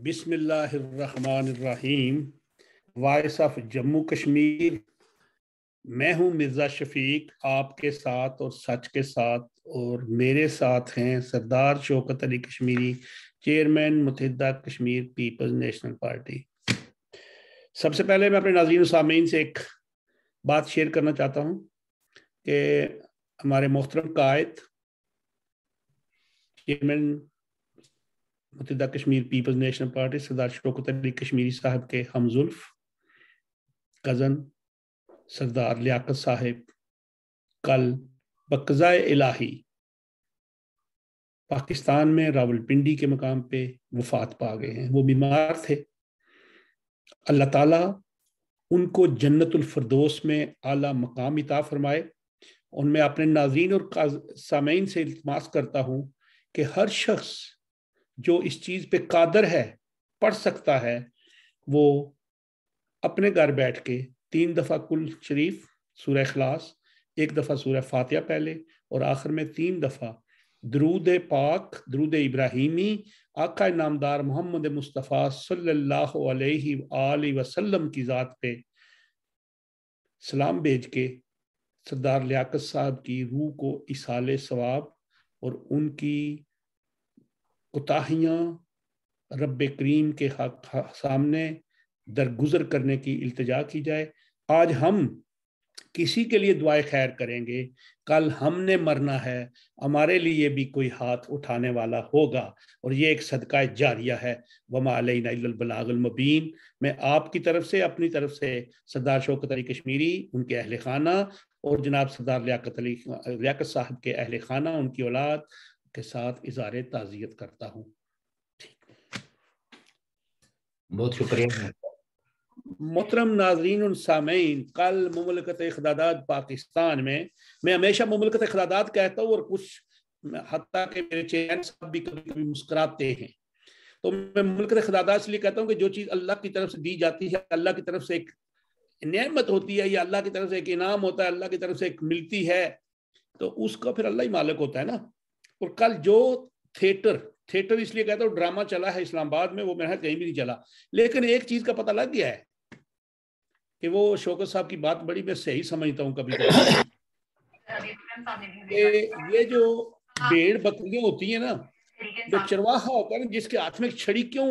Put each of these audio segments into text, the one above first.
بسم اللہ الرحمن الرحیم. Voice of Jammu Kashmir. میں ہوں مرزا شفیق، آپ کے ساتھ اور سچ کے ساتھ، اور میرے ساتھ ہیں سردار شوکت علی کشمیری، چیئرمین متحدہ کشمیر پیپلز نیشنل پارٹی. سب سے پہلے میں اپنے ناظرین و سامعین سے ایک بات شیئر کرنا چاہتا ہوں کہ ہمارے محترم قائد چیئرمین متحدہ کشمیر پیپلز نیشنل پارٹی سردار شوکت علی کشمیری صاحب کے ہمزلف کزن سردار لیاقت صاحب کل بقضائے الہی پاکستان میں راولپنڈی کے مقام پہ وفات پا گئے ہیں. وہ بیمار تھے. اللہ تعالیٰ ان کو جنت الفردوس میں اعلیٰ مقام عطا فرمائے. ان میں اپنے ناظرین اور سامعین سے التماس کرتا ہوں کہ ہر شخص جو اس چیز پہ قادر ہے، پڑھ سکتا ہے، وہ اپنے گھر بیٹھ کے 3 دفعہ کل شریف، سورہ اخلاص، 1 دفعہ سورہ فاتحہ پہلے، اور آخر میں 3 دفعہ درود پاک، درود ابراہیمی آقا نامدار محمد مصطفیٰ صلی اللہ علیہ وآلہ وسلم کی ذات پہ سلام بھیج کے سردار لیاقت صاحب کی روح کو ایصال ثواب اور ان کی کوتاہیاں رب کریم کے سامنے درگزر کرنے کی التجا کی جائے. آج ہم کسی کے لیے دعائے خیر کریں گے، کل ہم نے مرنا ہے، ہمارے لیے بھی کوئی ہاتھ اٹھانے والا ہوگا، اور یہ ایک صدقہ جاریہ ہے. وما علینا الا البلاغ المبین. میں آپ کی طرف سے، اپنی طرف سے سردار شوکت علی کشمیری، ان کے اہل خانہ، اور جناب سردار لیاقت صاحب کے اہل خانہ، ان کی اولاد کے ساتھ اظہار تعزیت کرتا ہوں. بہت شکریہ. محترم ناظرین اور سامعین، کل مملکت اقدادات پاکستان میں ہمیشہ مملکت اقدادات کہتا ہوں، اور کچھ حتیٰ کہ میرے چیئرمین صاحب بھی کبھی کبھی مسکراتے ہیں، تو میں مملکت اقدادات اس لیے کہتا ہوں کہ جو چیز اللہ کی طرف سے دی جاتی ہے، اللہ کی طرف سے ایک نعمت ہوتی ہے، یا اللہ کی طرف سے ایک انعام ہوتا ہے، اللہ کی طرف سے ایک ملتی ہے، تو اس کا پھر اللہ ہی مالک ہوتا ہے نا. اور کل جو تھیٹر اس لیے کہتا ہوں ڈرامہ چلا ہے اسلام آباد میں، وہ میرا کہیں بھی نہیں چلا، لیکن ایک چیز کا پتہ لگ گیا ہے کہ وہ شوکت صاحب کی بات بڑی میں صحیح سمجھتا ہوں کبھی کبھی کہ یہ جو بھیڑ بکریاں ہوتی ہیں نا، جو چرواہا ہوتا ہے نا، جس کے ہاتھ میں ایک چھڑی، کیوں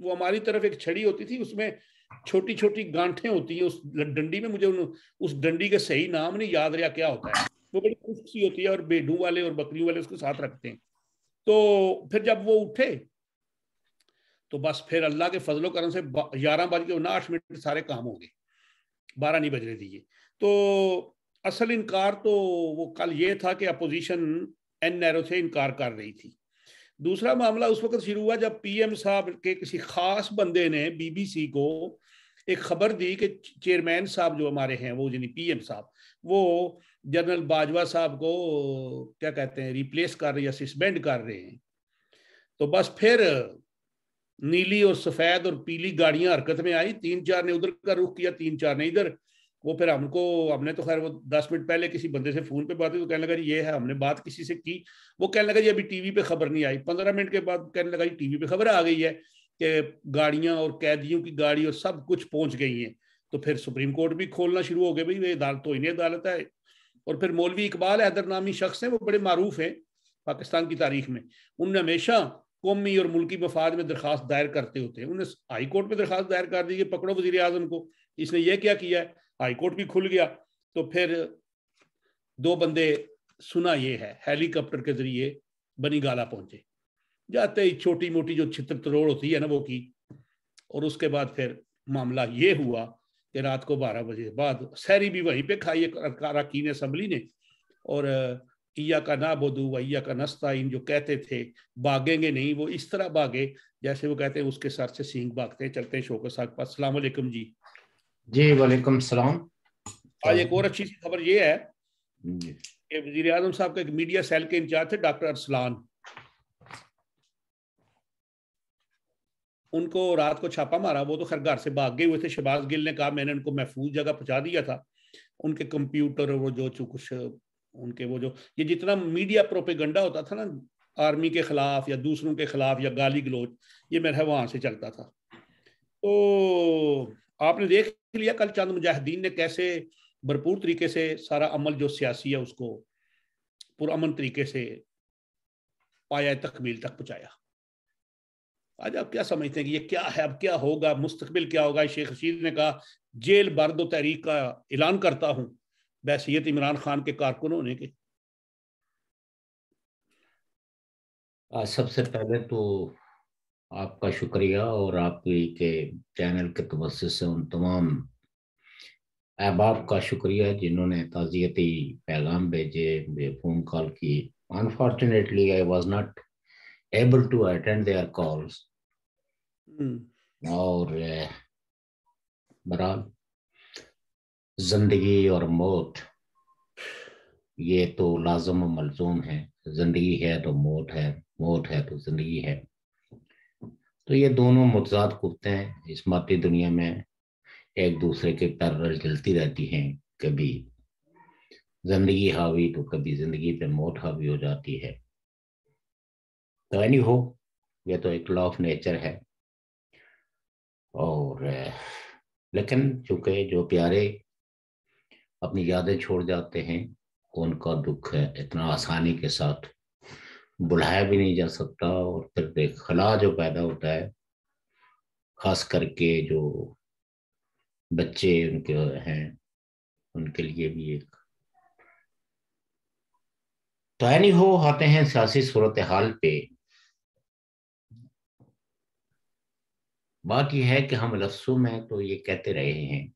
وہ ہماری طرف ایک چھڑی ہوتی تھی، اس میں چھوٹی چھوٹی گانٹھیں ہوتی ہیں اس ڈنڈی میں، مجھے اس ڈنڈی کا صحیح نام نہیں یاد رہا کیا ہوتا ہے، وہ بڑی خوشی ہوتی ہے، اور بھیڑوں والے اور بکریوں والے اس کو ساتھ رکھتے ہیں. تو پھر جب وہ اٹھے تو بس پھر اللہ کے فضل و کرم سے 11:09 سارے کام ہو گئے، 12 نہیں بج رہے دیے. تو اصل انکار تو وہ کل یہ تھا کہ اپوزیشن این نیرو سے انکار کر رہی تھی. دوسرا معاملہ اس وقت شروع ہوا جب پی ایم صاحب کے کسی خاص بندے نے بی بی سی کو ایک خبر دی کہ چیئرمین صاحب جو ہمارے ہیں، وہ یعنی پی ایم صاحب، وہ جنرل باجوہ صاحب کو کیا کہتے ہیں ریپلیس کر رہے یا سسپینڈ کر رہے ہیں. تو بس پھر نیلی اور سفید اور پیلی گاڑیاں حرکت میں آئی، 3-4 نے ادھر کا رخ کیا، 3-4 نے ادھر. وہ پھر ہم نے تو خیر وہ 10 منٹ پہلے کسی بندے سے فون پہ بات ہوئی تو کہنے لگا جی یہ ہے، ہم نے بات کسی سے کی، وہ کہنے لگا جی ابھی ٹی وی پہ خبر نہیں آئی. 15 منٹ کے بعد کہنے لگا جی ٹی وی پہ خبر آ گئی ہے کہ گاڑیاں اور قیدیوں کی گاڑی اور سب کچھ پہنچ گئی ہیں. تو پھر سپریم کورٹ بھی کھولنا شروع ہو گیا، بھائی یہ عدالت تو انہیں عدالت ہے. اور پھر مولوی اقبال حیدر نامی شخص ہیں، وہ بڑے معروف ہیں پاکستان کی تاریخ میں، انہوں نے ہمیشہ قومی اور ملکی مفاد میں درخواست دائر کرتے ہوتے ہیں. انہوں نے ہائی کورٹ میں درخواست دائر کر دی کہ پکڑو وزیر اعظم کو، اس نے یہ کیا ہے، ہائی کورٹ بھی کھل گیا. تو پھر 2 بندے، سنا یہ ہے، ہیلی کاپٹر کے ذریعے بنی گالا پہنچے، جاتے ہی چھوٹی موٹی جو چھتر تروڑ ہوتی ہے نا وہ کی. اور اس کے بعد پھر معاملہ یہ ہوا کہ رات کو 12 بجے بعد سحری بھی وہیں پہ کھائی اراکین اسمبلی نے، اور ایاک نعبدو و ایاک نستعین جو کہتے تھے بھاگیں گے نہیں، وہ اس طرح بھاگے جیسے وہ کہتے ہیں اس کے سر سے سینگ بھاگتے ہیں. چلتے ہیں شوکت صاحب پاس. السلام علیکم جی. جی وعلیکم السلام. آج ایک اور اچھی سی خبر یہ ہے کہ وزیر اعظم صاحب کا ایک میڈیا سیل کے انچارج تھے ڈاکٹر ارسلان، ان کو رات کو چھاپا مارا. وہ تو خیر گھر سے بھاگ گئے ہوئے تھے. شہباز گل نے کہا میں نے ان کو محفوظ جگہ پہنچا دیا تھا. ان کے کمپیوٹر اور وہ جو کچھ ان کے وہ جو یہ جتنا میڈیا پروپیگنڈا ہوتا تھا نا آرمی کے خلاف یا دوسروں کے خلاف یا گالی گلوچ، یہ میرا وہاں سے چلتا تھا. تو آپ نے دیکھ لیا کل چند مجاہدین نے کیسے بھرپور طریقے سے سارا عمل جو سیاسی ہے اس کو پرامن طریقے سے پایہ تکمیل تک پہنچایا. آج آپ کیا سمجھتے ہیں کہ یہ کیا ہے، اب کیا ہوگا، مستقبل کیا ہوگا؟ شیخ رشید نے کہا جیل برد و تحریک کا اعلان کرتا ہوں بحیثیت عمران خان کے کارکن ہونے کے. سب سے پہلے تو آپ کا شکریہ اور آپ کے چینل کے توسط سے ان تمام احباب کا شکریہ جنہوں نے تعزیتی پیغام بھیجے، فون کال کی. Unfortunately, I was not able to attend their calls. اور برحال زندگی اور موت یہ تو لازم و ملزوم ہے. زندگی ہے تو موت ہے، موت ہے تو زندگی ہے. تو یہ دونوں متضاد قوتیں ہیں اس مادی دنیا میں، ایک دوسرے کے پیرلل چلتی رہتی ہیں. کبھی زندگی حاوی تو کبھی زندگی پہ موت حاوی ہو جاتی ہے. تو اینی ہو، یہ تو ایک لا آف نیچر ہے. اور لیکن چونکہ جو پیارے اپنی یادیں چھوڑ جاتے ہیں ان کا دکھ ہے اتنا آسانی کے ساتھ بلایا بھی نہیں جا سکتا. اور پھر ایک خلا جو پیدا ہوتا ہے، خاص کر کے جو بچے ان کے ہیں ان کے لیے بھی ایک. تو اینی ہو، آتے ہیں سیاسی صورتحال پہ. بات یہ ہے کہ ہم لفظوں میں تو یہ کہتے رہے ہیں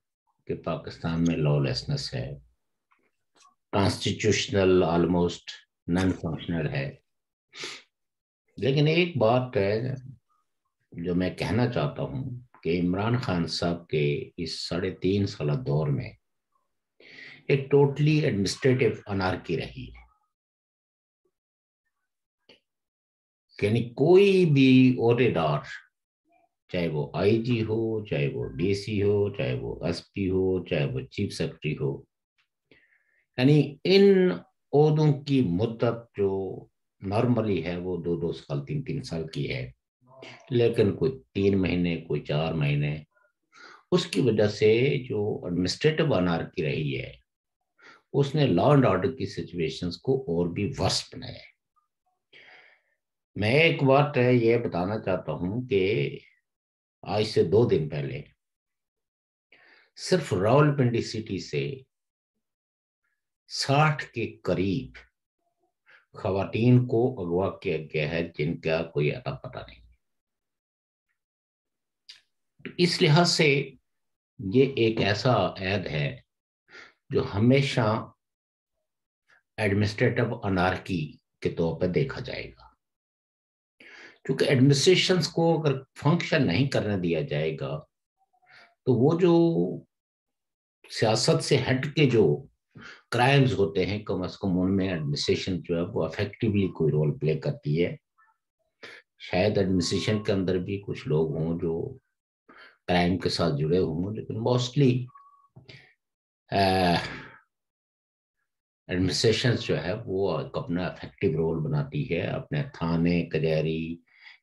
کہ پاکستان میں لا لیسنس ہے، کانسٹیٹیوشنل آلموسٹ نان فنکشنل ہے. لیکن ایک بات ہے جو میں کہنا چاہتا ہوں کہ عمران خان صاحب کے اس 3.5 سالہ دور میں ایک ٹوٹلی ایڈمنسٹریٹو انارکی رہی ہے. یعنی کوئی بھی عہدے دار، چاہے وہ آئی جی ہو، چاہے وہ ڈی سی ہو، چاہے وہ ایس پی ہو، چاہے وہ چیف سیکرٹری ہو، یعنی ان عہدوں کی مدت جو نارملی ہے وہ 2 سال 3 سال کی ہے. لیکن کوئی 3 مہینے، کوئی 4 مہینے. اس کی وجہ سے جو ایڈمنسٹریٹو انارکی رہی ہے اس نے لا اینڈ آرڈر کی سچویشنز کو اور بھی ورس بنایا ہے. میں ایک بات یہ بتانا چاہتا ہوں کہ آج سے 2 دن پہلے صرف راولپنڈی سٹی سے 60 کے قریب خواتین کو اغوا کیا گیا ہے جن کا کوئی اتا پتہ نہیں. اس لحاظ سے یہ ایک ایسا عہد ہے جو ہمیشہ ایڈمنسٹریٹو انارکی کے طور پہ دیکھا جائے گا. کیونکہ ایڈمنسٹریشنز کو اگر فنکشن نہیں کرنے دیا جائے گا تو وہ جو سیاست سے ہٹ کے جو کرائمز ہوتے ہیں کم از کم ان میں ایڈمنسٹریشن جو ہے وہ افیکٹولی کوئی رول پلے کرتی ہے. شاید ایڈمنسٹریشن کے اندر بھی کچھ لوگ ہوں جو کرائم کے ساتھ جڑے ہوں، لیکن موسٹلی ایڈمنسٹریشن جو ہے وہ اپنا افیکٹو رول بناتی ہے. اپنے تھانے، کچہری،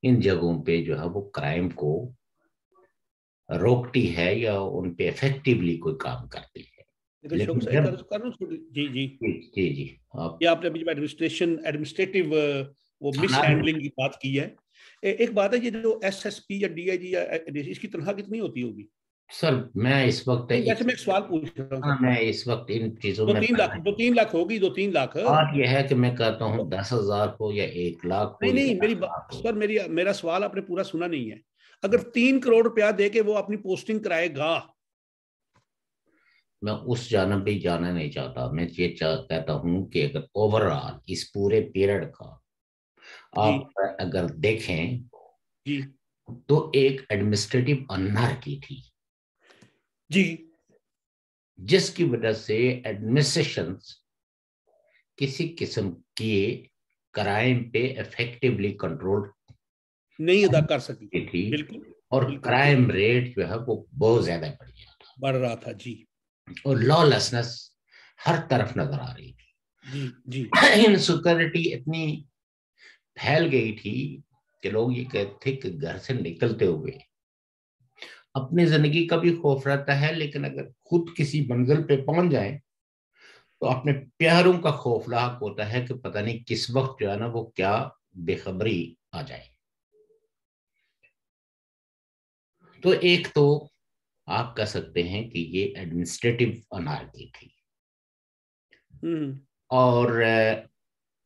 ان جگہوں پہ جو ہے وہ کرائم کو روکتی ہے یا ان پہ افیکٹولی کوئی کام کرتی ہے. لیکن جی جی جی جی یہ آپ نے ابھی ایڈمنسٹریٹو وہ مس ہینڈلنگ کی بات کی ہے. ایک بات ہے یہ جو ایس ایس پی یا ڈی آئی جی یا اس کی تنخواہ کتنی ہوتی ہوگی؟ سر میں اس وقت ویسے میں ایک سوال پوچھ رہا ہوں. میں اس وقت ان چیزوں میں 2-3 لاکھ ہوگی. 2-3 لاکھ. بات یہ ہے کہ میں کہتا ہوں 10,000 ہو یا 1 لاکھ ہو. نہیں میرا سوال آپ نے پورا سنا نہیں ہے. اگر 3 کروڑ روپیہ دے کے وہ اپنی پوسٹنگ کرائے گا، میں اس جانب بھی جانا نہیں چاہتا. میں یہ کہتا ہوں کہ اگر اوور آل اس پورے پیریڈ کا آپ اگر دیکھیں جی تو ایک ایڈمنسٹریٹو انارکی تھی جی، جس کی وجہ سے ایڈمنسٹریشن کسی قسم کی کرائم پہ افیکٹولی کنٹرول نہیں ادا کر سکی تھی. بالکل. اور کرائم ریٹ جو ہے وہ بہت زیادہ بڑھ رہا تھا. جی. اور لا لیسنس ہر طرف نظر آ رہی تھی. جی جی. انسیکیورٹی اتنی پھیل گئی تھی کہ لوگ یہ کہتے تھے کہ گھر سے نکلتے ہوئے اپنی زندگی کا بھی خوف رہتا ہے، لیکن اگر خود کسی منزل پہ پہنچ جائیں تو اپنے پیاروں کا خوف لاحق ہوتا ہے کہ پتہ نہیں کس وقت جو ہے نا وہ کیا بے خبری آ جائے۔ تو ایک تو آپ کہہ سکتے ہیں کہ یہ ایڈمنسٹریٹو انارکی تھی، اور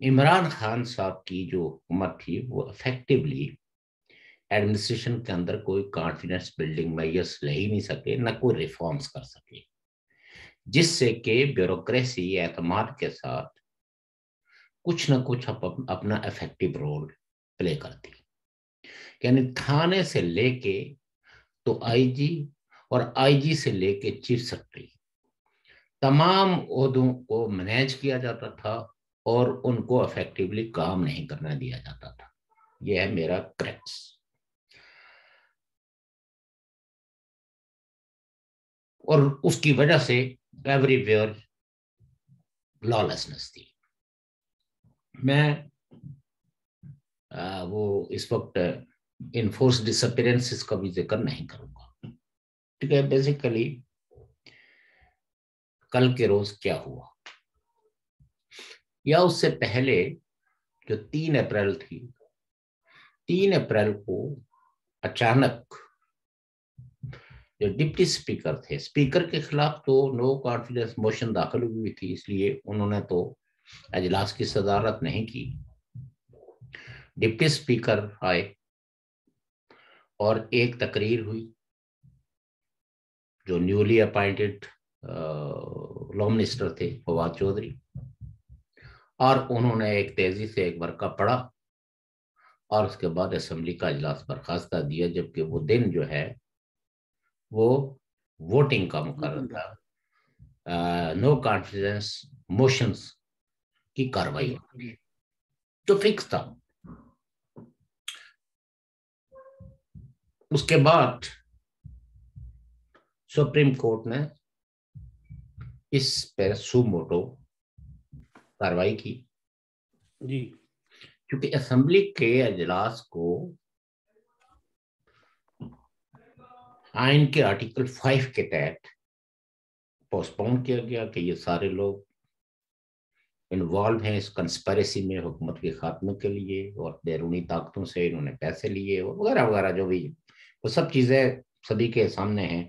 عمران خان صاحب کی جو حکومت تھی وہ افیکٹولی ایڈمنسٹریشن کے اندر کوئی کانفیڈنس بلڈنگ میئرس لے ہی نہیں سکے، نہ کوئی ریفارمز کر سکے، جس سے کہ بیوروکریسی اعتماد کے ساتھ کچھ نہ کچھ اپنا افیکٹو رول پلے کرتی، یعنی تھانے سے لے کے تو آئی جی اور آئی جی سے لے کے چیف سیکرٹری تمام عہدوں کو مینیج کیا جاتا تھا اور ان کو افیکٹولی کام نہیں کرنے دیا جاتا تھا۔ یہ ہے میرا کریکس۔ اور اس کی وجہ سے ایوری ویئر لالیسنس تھی۔ میں وہ اس وقت انفورس ڈس اپیرنسز کا بھی ذکر نہیں کروں گا، ٹھیک ہے۔ بیسیکلی کل کے روز کیا ہوا، یا اس سے پہلے جو 3 اپریل تھی، 3 اپریل کو اچانک جو ڈپٹی اسپیکر تھے، اسپیکر کے خلاف تو نو کانفیڈنس موشن داخل ہوئی تھی، اس لیے انہوں نے تو اجلاس کی صدارت نہیں کی۔ ڈپٹی اسپیکر آئے اور ایک تقریر ہوئی، جو نیولی اپائنٹڈ لا منسٹر تھے فواد چودھری، اور انہوں نے ایک تیزی سے ایک ورقہ پڑھا اور اس کے بعد اسمبلی کا اجلاس برخاست کر دیا، جبکہ وہ دن جو ہے وہ ووٹنگ کا مقرر تھا، نو کانفیڈنس موشنز کی کاروائی تو فکس تھا۔ اس کے بعد سپریم کورٹ نے اس پر سو موٹو کاروائی کی، جی، کیونکہ اسمبلی کے اجلاس کو آئین کے آرٹیکل 5 کے تحت پوسٹ پون کیا گیا کہ یہ سارے لوگ انوالو ہیں اس کنسپریسی میں حکومت کے خاتمے کے لیے، اور بیرونی طاقتوں سے انہوں نے پیسے لیے اور وغیرہ وغیرہ، جو بھی وہ سب چیزیں سبھی کے سامنے ہیں،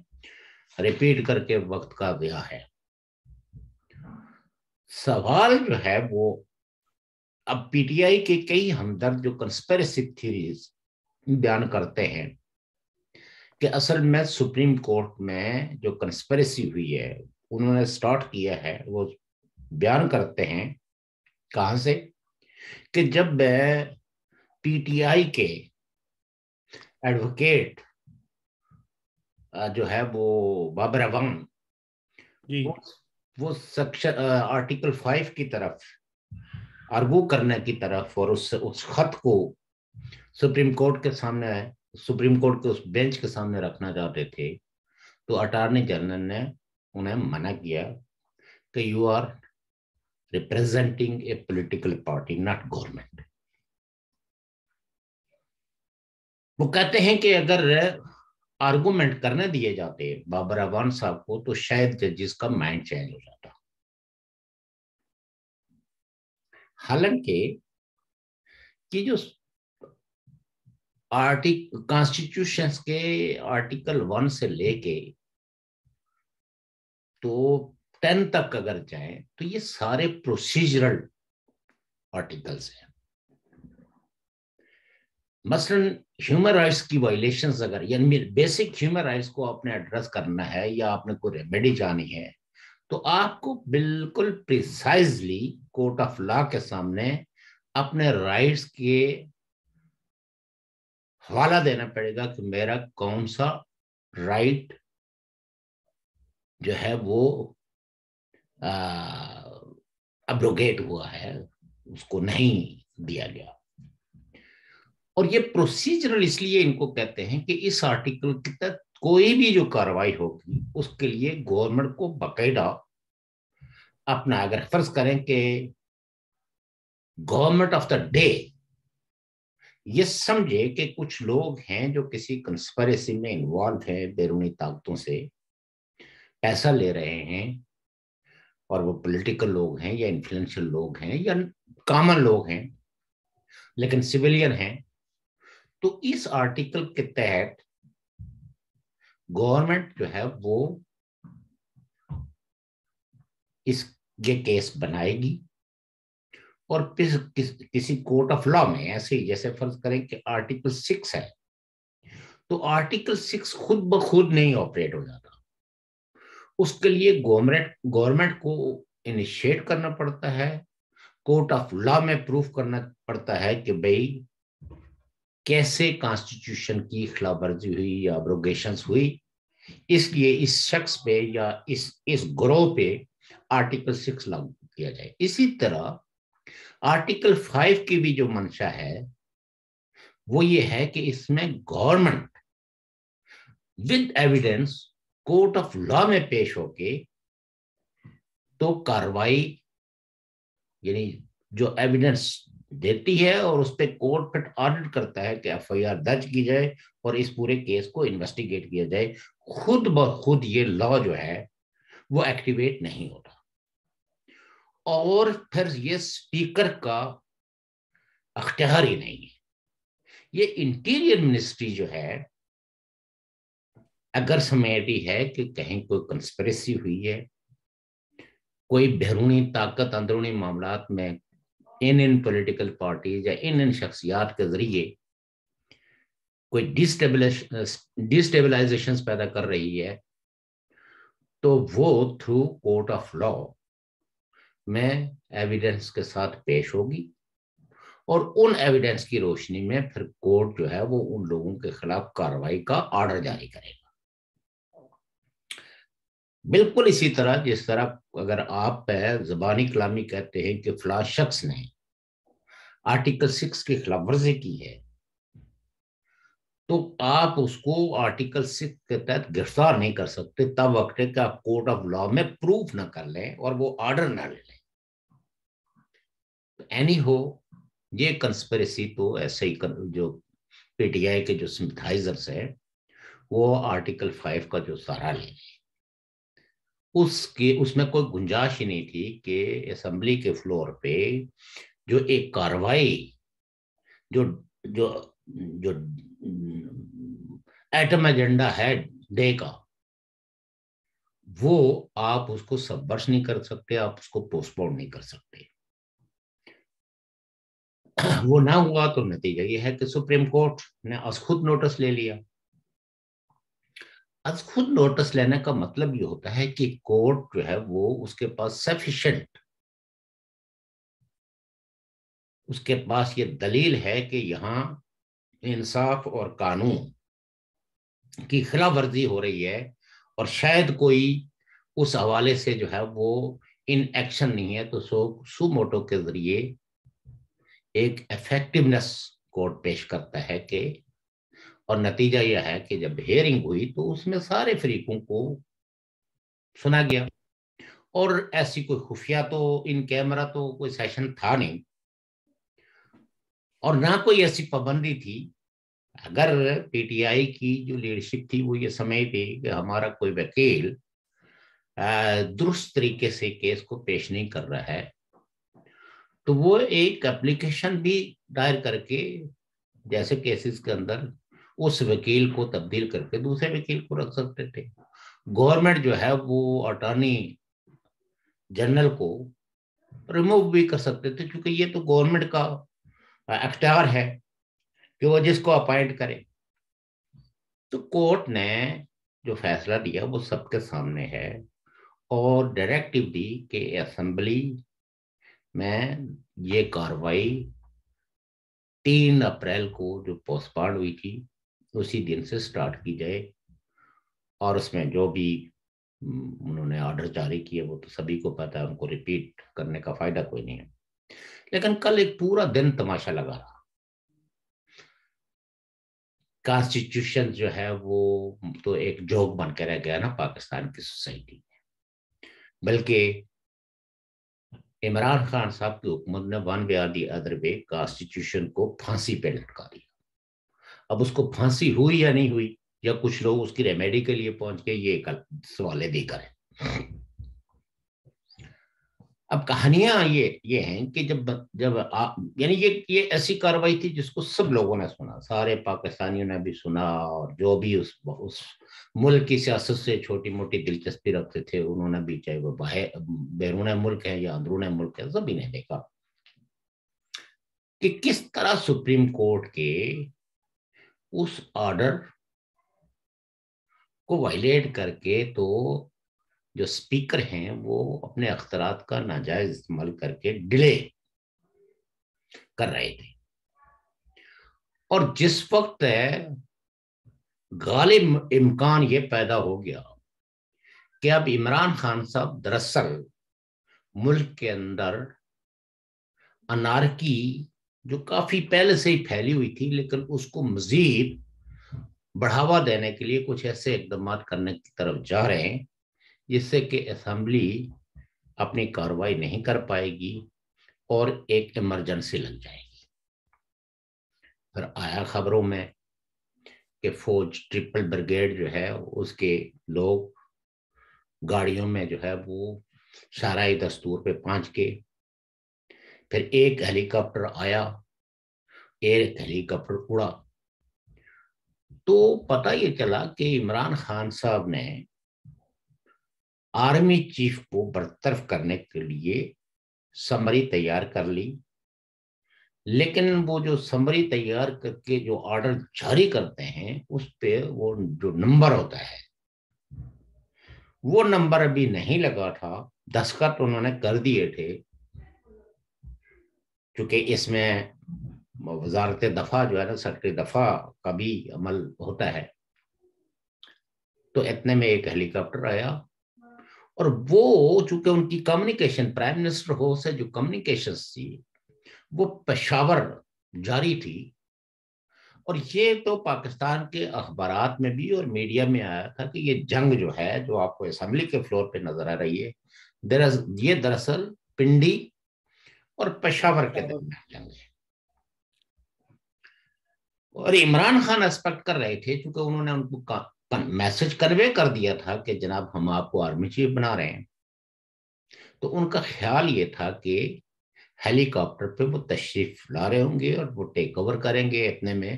ریپیٹ کر کے وقت کا ضیاع ہے۔ سوال جو ہے وہ اب پی ٹی آئی کے کئی ہمدرد جو کنسپریسی تھیوریز بیان کرتے ہیں کہ اصل میں سپریم کورٹ میں جو کنسپریسی ہوئی ہے، انہوں نے سٹارٹ کیا ہے، وہ بیان کرتے ہیں کہاں سے کہ جب پی ٹی آئی کے ایڈوکیٹ جو ہے وہ بابر اعوان، وہ سیکشن آرٹیکل 5 کی طرف ارگو کرنے کی طرف اور اس خط کو سپریم کورٹ کے سامنے، سپریم کورٹ کے اس بینچ کے سامنے رکھنا چاہتے تھے، تو اٹارنی جنرل نے انہیں منع کیا کہ you are representing a political party not government. وہ کہتے ہیں کہ اگر آرگومنٹ کرنے دیے جاتے بابر اعوان صاحب کو تو شاید ججز کا مائنڈ چینج ہو جاتا۔ حالانکہ یہ جو کانسٹیٹیوشن کے آرٹیکل 1 سے لے کے تو 10 تک اگر جائیں تو یہ سارے پروسیجرل آرٹیکلز ہیں۔ مثلا ہیومن رائٹس کی وائلیشنز اگر، یعنی بیسک ہیومن رائٹس کو آپ نے ایڈریس کرنا ہے یا آپ نے کوئی ریمیڈی جانی ہے، تو آپ کو بالکل پریسائزلی کورٹ آف لا کے سامنے اپنے رائٹس کے حوالہ دینا پڑے گا کہ میرا کون سا رائٹ جو ہے وہ ابروگیٹ ہوا ہے، اس کو نہیں دیا گیا۔ اور یہ پروسیجرل اس لیے ان کو کہتے ہیں کہ اس آرٹیکل کے تحت کوئی بھی جو کاروائی ہوگی اس کے لیے گورنمنٹ کو باقاعدہ اپنا، اگر فرض کریں کہ گورنمنٹ آف دا ڈے یہ سمجھے کہ کچھ لوگ ہیں جو کسی کنسپریسی میں انوالو ہیں، بیرونی طاقتوں سے پیسہ لے رہے ہیں، اور وہ پولیٹیکل لوگ ہیں یا انفلوئنشل لوگ ہیں یا کامن لوگ ہیں لیکن سویلین ہیں، تو اس آرٹیکل کے تحت گورنمنٹ جو ہے وہ یہ کیس بنائے گی، اور کسی کورٹ آف لا میں ایسے ہی جیسے فرض کریں کہ آرٹیکل 6 ہے، تو آرٹیکل 6 خود بخود نہیں آپریٹ ہو جاتا، اس کے لیے گورنمنٹ کو انیشیٹ کرنا پڑتا ہے، کورٹ آف لا میں پروف کرنا پڑتا ہے کہ بھئی کیسے کانسٹیٹیوشن کی خلاف ورزی ہوئی یا ابروگیشنز ہوئی، اس لیے اس شخص پہ یا اس گروہ پہ آرٹیکل 6 لاگو کیا جائے۔ اسی طرح آرٹیکل 5 کی بھی جو منشا ہے وہ یہ ہے کہ اس میں government with evidence court of law میں پیش ہو کے تو کاروائی، یعنی جو ایویڈنس دیتی ہے اور اس پہ کورٹ پھر آرڈر کرتا ہے کہ ایف آئی آر درج کی جائے اور اس پورے کیس کو انویسٹیگیٹ کیا جائے، خود بخود یہ لا جو ہے وہ ایکٹیویٹ نہیں ہوتا، اور پھر یہ اسپیکر کا اختیار ہی نہیں ہے۔ یہ انٹیریئر منسٹری جو ہے اگر سمیٹی ہے کہ کہیں کوئی کنسپریسی ہوئی ہے، کوئی بیرونی طاقت اندرونی معاملات میں ان پولیٹیکل پارٹیز یا ان شخصیات کے ذریعے کوئی ڈیسٹیبلائزیشن پیدا کر رہی ہے، تو وہ تھرو کورٹ آف لا میں ایویڈنس کے ساتھ پیش ہوگی، اور ان ایویڈنس کی روشنی میں پھر کورٹ جو ہے وہ ان لوگوں کے خلاف کارروائی کا آرڈر جاری کرے گا۔ بالکل اسی طرح جس طرح اگر آپ پہ زبانی کلامی کہتے ہیں کہ فلاں شخص نے آرٹیکل 6 کی خلاف ورزی کی ہے، تو آپ اس کو آرٹیکل 6 کے تحت گرفتار نہیں کر سکتے تب وقت کہ آپ کورٹ آف لا میں پروف نہ کر لیں اور وہ آرڈر نہ لے لیں۔ اینی ہو، یہ کنسپریسی تو ایسے ہی جو پی ٹی آئی کے جو سمپتھائزرز ہیں وہ آرٹیکل 5 کا جو سہارا لے لیں، اس میں کوئی گنجائش ہی نہیں تھی کہ اسمبلی کے فلور پہ جو ایک کاروائی جو ایٹم ایجنڈا ہے ڈے کا، وہ آپ اس کو سبورس نہیں کر سکتے، آپ اس کو پوسٹ پون نہیں کر سکتے۔ وہ نہ ہوا تو نتیجہ یہ ہے کہ سپریم کورٹ نے از خود نوٹس لے لیا۔ از خود نوٹس لینے کا مطلب یہ ہوتا ہے کہ کورٹ جو ہے وہ اس کے پاس سفیشینٹ، اس کے پاس یہ دلیل ہے کہ یہاں انصاف اور قانون کی خلاف ورزی ہو رہی ہے، اور شاید کوئی اس حوالے سے جو ہے وہ ان ایکشن نہیں ہے، تو سو موٹو کے ذریعے ایک ایفیکٹونیس کورٹ پیش کرتا ہے کہ، اور نتیجہ یہ ہے کہ جب ہیئرنگ ہوئی تو اس میں سارے فریقوں کو سنا گیا، اور ایسی کوئی خفیہ تو ان کیمرہ تو کوئی سیشن تھا نہیں، اور نہ کوئی ایسی پابندی تھی۔ اگر پی ٹی آئی کی جو لیڈرشپ تھی وہ یہ سمجھتی کہ ہمارا کوئی وکیل درست طریقے سے کیس کو پیش نہیں کر رہا ہے، تو وہ ایک اپلیکیشن بھی دائر کر کے جیسے کیسز کے اندر اس وکیل کو تبدیل کر کے دوسرے وکیل کو رکھ سکتے تھے۔ گورنمنٹ جو ہے وہ اٹارنی جنرل کو ریموو بھی کر سکتے تھے، کیونکہ یہ تو گورنمنٹ کا اختیار ہے کہ وہ جس کو اپائنٹ کرے۔ تو کورٹ نے جو فیصلہ دیا وہ سب کے سامنے ہے، اور ڈائریکٹو دی کہ اسمبلی میں یہ کاروائی 3 اپریل کو جو پوسٹ پارڈ ہوئی تھی اسی دن سے سٹارٹ کی جائے، اور اس میں جو بھی انہوں نے آرڈر جاری کیے وہ تو سبھی کو پتا ہے، ان کو ریپیٹ کرنے کا فائدہ کوئی نہیں ہے۔ لیکن کل ایک پورا دن تماشا لگا رہا، کانسٹیٹیوشن جو ہے وہ تو ایک جوک بن کے رہ گیا نا پاکستان کی سوسائٹی میں، بلکہ عمران خان صاحب کی حکومت نے ون وے اور دی ادر وے کانسٹیٹیوشن کو پھانسی پہ لٹکا دیا. اب اس کو پھانسی ہوئی یا نہیں ہوئی, یا کچھ لوگ اس کی ریمیڈی کے لیے پہنچ گئے, یہ ایک سوال دیگر ہے. اب کہانیاں یہ ہیں کہ جب یعنی یہ ایسی کاروائی تھی جس کو سب لوگوں نے سنا, سارے پاکستانیوں نے بھی سنا, اور جو بھی اس ملک کی سیاست سے چھوٹی موٹی دلچسپی رکھتے تھے انہوں نے بھی, چاہے وہ بیرون ملک ہے یا اندرون ملک ہے, سبھی نے دیکھا کہ کس طرح سپریم کورٹ کے اس آرڈر کو وائلیٹ کر کے تو جو سپیکر ہیں وہ اپنے اختیارات کا ناجائز استعمال کر کے ڈیلے کر رہے تھے. اور جس وقت غالب امکان یہ پیدا ہو گیا کہ اب عمران خان صاحب دراصل ملک کے اندر انارکی جو کافی پہلے سے ہی پھیلی ہوئی تھی, لیکن اس کو مزید بڑھاوا دینے کے لیے کچھ ایسے اقدامات کرنے کی طرف جا رہے ہیں جس سے کہ اسمبلی اپنی کارروائی نہیں کر پائے گی اور ایک ایمرجنسی لگ جائے گی. پھر آیا خبروں میں کہ فوج ٹرپل بریگیڈ جو ہے اس کے لوگ گاڑیوں میں جو ہے وہ شاہراہ دستور پہ پہنچ کے, پھر ایک ہیلی کاپٹر آیا, ایک ہیلی کاپٹر اڑا, تو پتہ یہ چلا کہ عمران خان صاحب نے آرمی چیف کو برطرف کرنے کے لیے سمری تیار کر لی, لیکن وہ جو سمری تیار کر کے جو آرڈر جاری کرتے ہیں اس پہ وہ جو نمبر ہوتا ہے وہ نمبر ابھی نہیں لگا تھا. دستخط انہوں نے کر دیے تھے, چونکہ اس میں وزارت دفاع جو ہے نا, سیکرٹری دفاع کا بھی عمل ہوتا ہے. تو اتنے میں ایک ہیلی کاپٹر آیا, اور وہ چونکہ ان کی کمیونیکیشن پرائم منسٹر ہو سے جو کمیونیکیشن تھی وہ پشاور جاری تھی, اور یہ تو پاکستان کے اخبارات میں بھی اور میڈیا میں آیا تھا کہ یہ جنگ جو ہے جو آپ کو اسمبلی کے فلور پہ نظر آ رہی ہے, یہ دراصل پنڈی اور پشاور کے درمیان جنگ ہے. اور عمران خان ایکسپیکٹ کر رہے تھے, چونکہ انہوں نے ان کو میسج کنوے کر دیا تھا کہ جناب ہم آپ کو آرمی چیف بنا رہے ہیں, تو ان کا خیال یہ تھا کہ ہیلی کاپٹر پہ وہ تشریف لا رہے ہوں گے اور وہ ٹیک اوور کریں گے, اتنے میں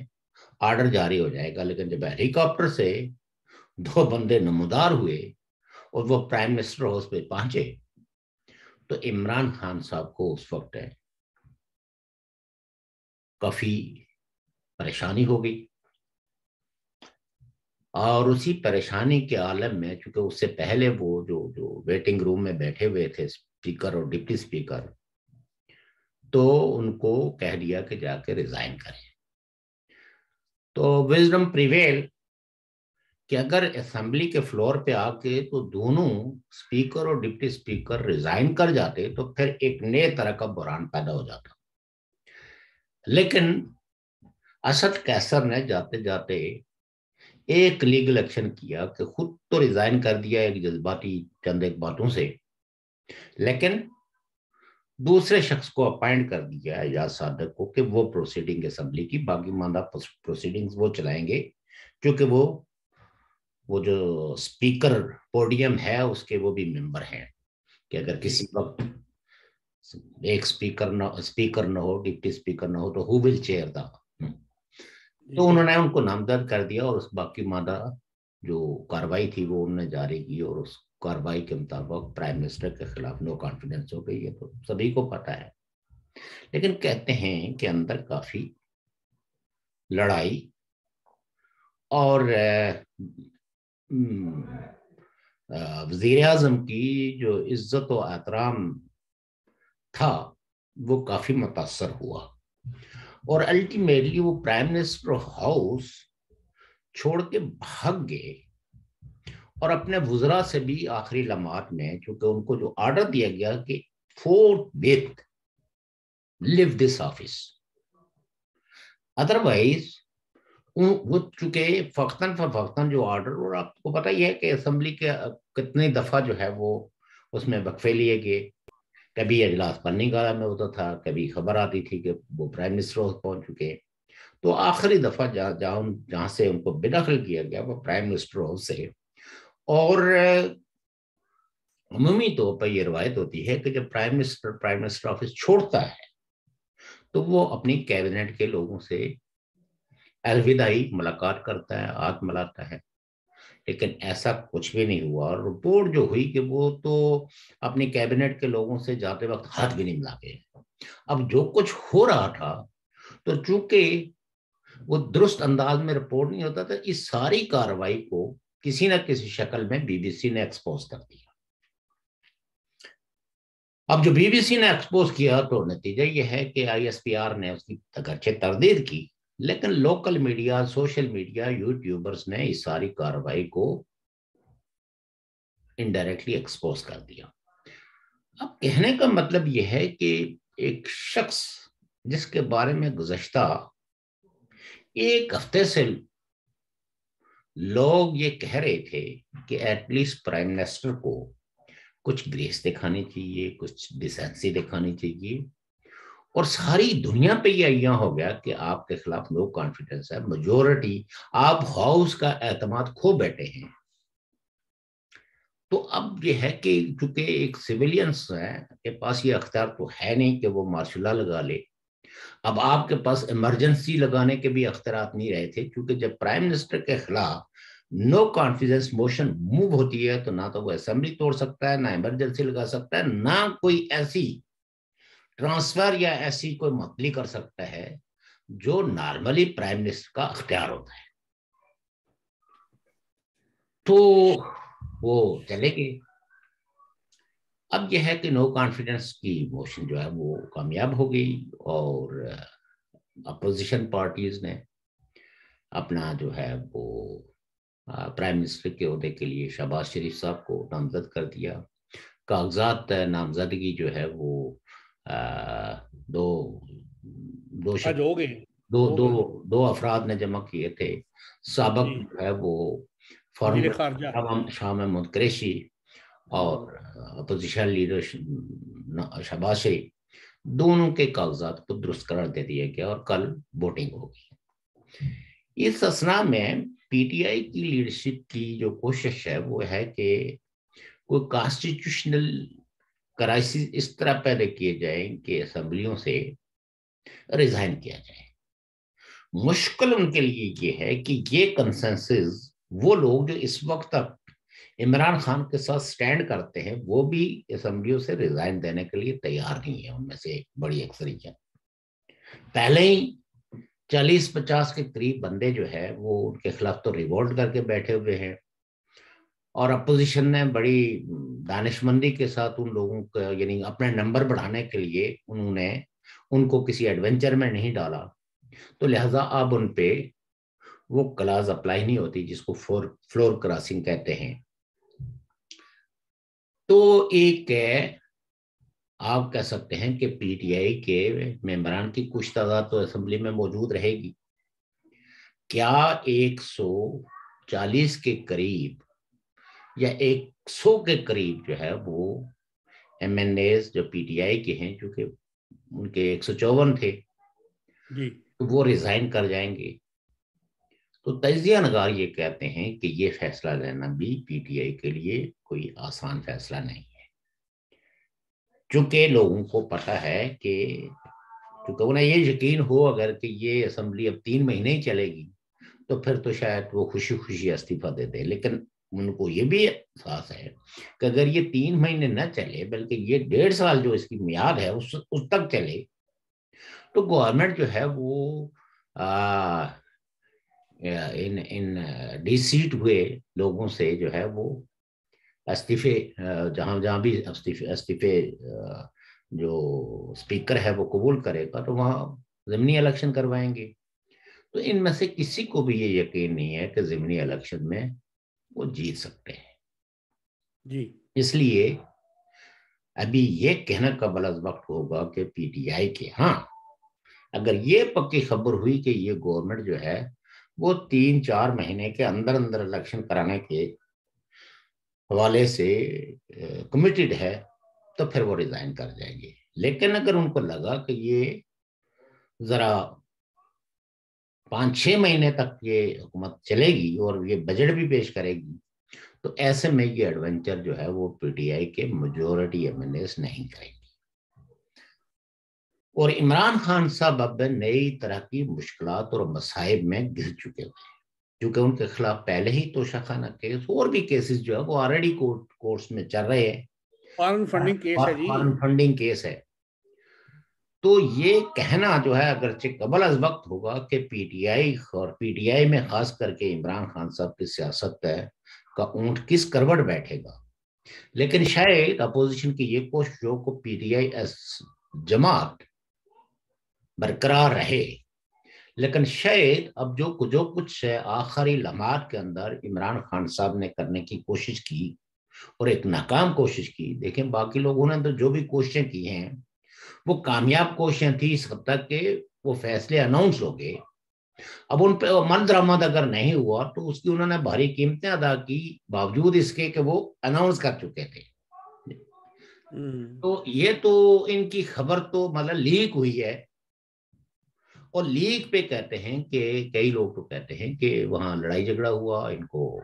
آرڈر جاری ہو جائے گا. لیکن جب ہیلی کاپٹر سے دو بندے نمودار ہوئے اور وہ پرائم منسٹر ہاؤس پہ پہنچے تو عمران خان صاحب کو اس وقت کافی پریشانی ہو گئی. اور اسی پریشانی کے عالم میں, چونکہ اس سے پہلے وہ جو ویٹنگ روم میں بیٹھے ہوئے تھے اسپیکر اور ڈپٹی اسپیکر, تو ان کو کہہ دیا کہ جا کے ریزائن کریں. تو وزڈم پریویل کہ اگر اسمبلی کے فلور پہ آ کے تو دونوں اسپیکر اور ڈپٹی اسپیکر ریزائن کر جاتے تو پھر ایک نئے طرح کا بحران پیدا ہو جاتا. لیکن اسد قیصر نے جاتے جاتے ایک لیگل ایکشن کیا کہ خود تو ریزائن کر دیا ایک جذباتی چند ایک باتوں سے, لیکن دوسرے شخص کو اپائنٹ کر دیا اعجاز صادق کو کہ وہ پروسیڈنگ اسمبلی کی باقی ماندہ پروسیڈنگز وہ چلائیں گے, کیونکہ وہ جو اسپیکر پوڈیم ہے اس کے وہ بھی ممبر ہیں کہ اگر کسی وقت ایک اسپیکر نہ ہو, ڈپٹی اسپیکر نہ ہو, تو ہو ول چیئر دا. تو انہوں نے ان کو نامزد کر دیا اور اس باقی مادہ جو کاروائی تھی وہ انہوں نے جاری کی, اور اس کاروائی کے مطابق پرائم منسٹر کے خلاف نو کانفیڈنس ہو گئی ہے. تو سبھی کو پتا ہے, لیکن کہتے ہیں کہ اندر کافی لڑائی اور وزیر اعظم کی جو عزت و احترام تھا وہ کافی متاثر ہوا, اور الٹیمیٹلی وہ پرائم منسٹر ہاؤس چھوڑ کے بھاگ گئے, اور اپنے وزراء سے بھی آخری لمحات میں, چونکہ ان کو جو آرڈر دیا گیا کہ forthwith leave this office, otherwise وہ چونکہ فوقتاً فوقتاً جو آرڈر, اور آپ کو پتہ ہی ہے کہ اسمبلی کے کتنے دفعہ جو ہے وہ اس میں وقفے لیے گئے, کبھی اجلاس بننے گالا میں ہوتا تھا، کبھی خبر آتی تھی کہ وہ پرائم منسٹر پہنچ چکے. تو آخری دفعہ جہاں سے ان کو بے دخل کیا گیا وہ پرائم منسٹر ہاؤس سے. اور عمومی طور پر یہ روایت ہوتی ہے کہ جب پرائم منسٹر آفس چھوڑتا ہے تو وہ اپنی کیبنٹ کے لوگوں سے الوداعی ملاقات کرتا ہے، ہاتھ ملاتا ہے. لیکن ایسا کچھ بھی نہیں ہوا. اور رپورٹ جو ہوئی کہ وہ تو اپنی کیبنٹ کے لوگوں سے جاتے وقت ہاتھ بھی نہیں ملا کے. اب جو کچھ ہو رہا تھا تو چونکہ وہ درست انداز میں رپورٹ نہیں ہوتا تھا، اس ساری کارروائی کو کسی نہ کسی شکل میں بی بی سی نے ایکسپوز کر دیا. اب جو بی بی سی نے ایکسپوز کیا تو نتیجہ یہ ہے کہ آئی ایس پی آر نے اس کی اگرچہ تردید کی، لیکن local media, social media, YouTubers نے اس ساری کارروائی کو انڈائریکٹلی ایکسپوز کر دیا. اب کہنے کا مطلب یہ ہے کہ ایک شخص جس کے بارے میں گزشتہ ایک ہفتے سے لوگ یہ کہہ رہے تھے کہ ایٹ لیسٹ پرائم منسٹر کو کچھ گریس دکھانی چاہیے، کچھ ڈیسنسی دکھانی چاہیے، اور ساری دنیا پہ یہ عیاں ہو گیا کہ آپ کے خلاف نو کانفیڈنس ہے، میجورٹی، آپ ہاؤس کا اعتماد کھو بیٹھے ہیں. تو اب یہ ہے کہ چونکہ ایک سویلینس ہے کے پاس یہ اختیار تو ہے نہیں کہ وہ مارشل لا لگا لے. اب آپ کے پاس ایمرجنسی لگانے کے بھی اختیارات نہیں رہے تھے، کیونکہ جب پرائم منسٹر کے خلاف نو کانفیڈنس موشن موو ہوتی ہے تو نہ تو وہ اسمبلی توڑ سکتا ہے، نہ ایمرجنسی لگا سکتا ہے، نہ کوئی ایسی ٹرانسفر یا ایسی کوئی معطلی کر سکتا ہے جو نارملی پرائم منسٹر کا اختیار ہوتا ہے. تو وہ چلے گئے. اب یہ ہے کہ نو کانفیڈنس کی موشن جو ہے وہ کامیاب ہو گئی، اور اپوزیشن پارٹیز نے اپنا جو ہے وہ پرائم منسٹر کے عہدے کے لیے شہباز شریف صاحب کو نامزد کر دیا. کاغذات نامزدگی جو ہے وہ دو دو ہو گئے دو دو دو افراد نے جمع کیے تھے. سابق جو ہے وہ فارم شاہ محمود قریشی اور اپوزیشن لیڈر شہباز شریف، دونوں کے کاغذات کو درست قرار دے دیا گیا اور کل ووٹنگ ہوگی. اس اسنا میں پی ٹی آئی کی لیڈرشپ کی جو کوشش ہے وہ ہے کہ کوئی کانسٹیٹیوشنل کرائسس اس طرح پیدا کیے جائیں کہ اسمبلیوں سے ریزائن کیا جائے. مشکل ان کے لیے یہ ہے کہ یہ کنسنسس وہ لوگ جو اس وقت تک عمران خان کے ساتھ سٹینڈ کرتے ہیں وہ بھی اسمبلیوں سے ریزائن دینے کے لیے تیار نہیں ہے. ان میں سے ایک بڑی اکثریت پہلے ہی 40-50 کے قریب بندے جو ہے وہ ان کے خلاف تو ریوولٹ کر کے بیٹھے ہوئے ہیں، اور اپوزیشن نے بڑی دانشمندی کے ساتھ ان لوگوں کا یعنی اپنے نمبر بڑھانے کے لیے انہوں نے ان کو کسی ایڈونچر میں نہیں ڈالا. تو لہٰذا اب ان پہ وہ کلاز اپلائی نہیں ہوتی جس کو فلور کراسنگ کہتے ہیں. تو ایک آپ کہہ سکتے ہیں کہ پی ٹی آئی کے ممبران کی کچھ تعداد تو اسمبلی میں موجود رہے گی. کیا 140 کے قریب یا 100 کے قریب جو ہے وہ ایم این ایز جو پی ٹی آئی کے ہیں، چونکہ ان کے 154 تھے، وہ ریزائن کر جائیں گے؟ تو تجزیہ نگار یہ کہتے ہیں کہ یہ فیصلہ لینا بھی پی ٹی آئی کے لیے کوئی آسان فیصلہ نہیں ہے، چونکہ لوگوں کو پتہ ہے کہ چونکہ انہیں یہ یقین ہو اگر کہ یہ اسمبلی اب 3 مہینے ہی چلے گی تو پھر تو شاید وہ خوشی خوشی استعفیٰ دے دے. لیکن ان کو یہ بھی احساس ہے کہ اگر یہ 3 مہینے نہ چلے بلکہ یہ 1.5 سال جو اس کی میعاد ہے اس تک چلے تو گورنمنٹ جو ہے وہ ان ڈی سیٹ ہوئے لوگوں سے جو ہے وہ استعفے جہاں بھی استعفے جو اسپیکر ہے وہ قبول کرے گا تو وہاں ضمنی الیکشن کروائیں گے. تو ان میں سے کسی کو بھی یہ یقین نہیں ہے کہ ضمنی الیکشن میں وہ جیت سکتے ہیں. جی اس لیے ابھی یہ کہنا قبل از وقت ہوگا کہ پی ٹی آئی کے ہاں اگر یہ پکی خبر ہوئی کہ یہ گورنمنٹ جو ہے وہ 3-4 مہینے کے اندر الیکشن کرانے کے حوالے سے کمیٹڈ ہے تو پھر وہ ریزائن کر جائیں گے. لیکن اگر ان کو لگا کہ یہ ذرا 5-6 مہینے تک یہ حکومت چلے گی اور یہ بجٹ بھی پیش کرے گی, تو ایسے میں یہ ایڈونچر جو ہے وہ پی ٹی آئی کے میجورٹی ایم ایل ایز نہیں کریں گے. اور عمران خان صاحب اب نئی طرح کی مشکلات اور مصائب میں گر چکے ہوئے ہیں, کیونکہ ان کے خلاف پہلے ہی توشہ کیس اور بھی کیسز جو ہے وہ آلریڈی کورٹس میں چل رہے ہیں. فارن فنڈنگ کیس ہے جی, فارن فنڈنگ کیس ہے. تو یہ کہنا جو ہے اگرچہ قبل از وقت ہوگا کہ پی ٹی آئی اور پی ٹی آئی میں خاص کر کے عمران خان صاحب کی سیاست کا اونٹ کس کروٹ بیٹھے گا, لیکن شاید اپوزیشن کی یہ کوشش ہو کہ پی ٹی آئی ایس جماعت برقرار رہے. لیکن شاید اب جو کچھ آخری لمحات کے اندر عمران خان صاحب نے کرنے کی کوشش کی اور ایک ناکام کوشش کی. دیکھیں باقی لوگوں نے تو جو بھی کوششیں کی ہیں وہ کامیاب کوششیں تھی اس حد تک کہ وہ فیصلے اناؤنس ہو گئے. اب ان پہ عمل درآمد اگر نہیں ہوا تو اس کی انہوں نے بھاری قیمتیں ادا کی, باوجود اس کے کہ وہ اناؤنس کر چکے تھے. تو یہ تو ان کی خبر تو مطلب لیک ہوئی ہے, اور لیک پہ کہتے ہیں کہ کئی لوگ تو کہتے ہیں کہ وہاں لڑائی جھگڑا ہوا, ان کو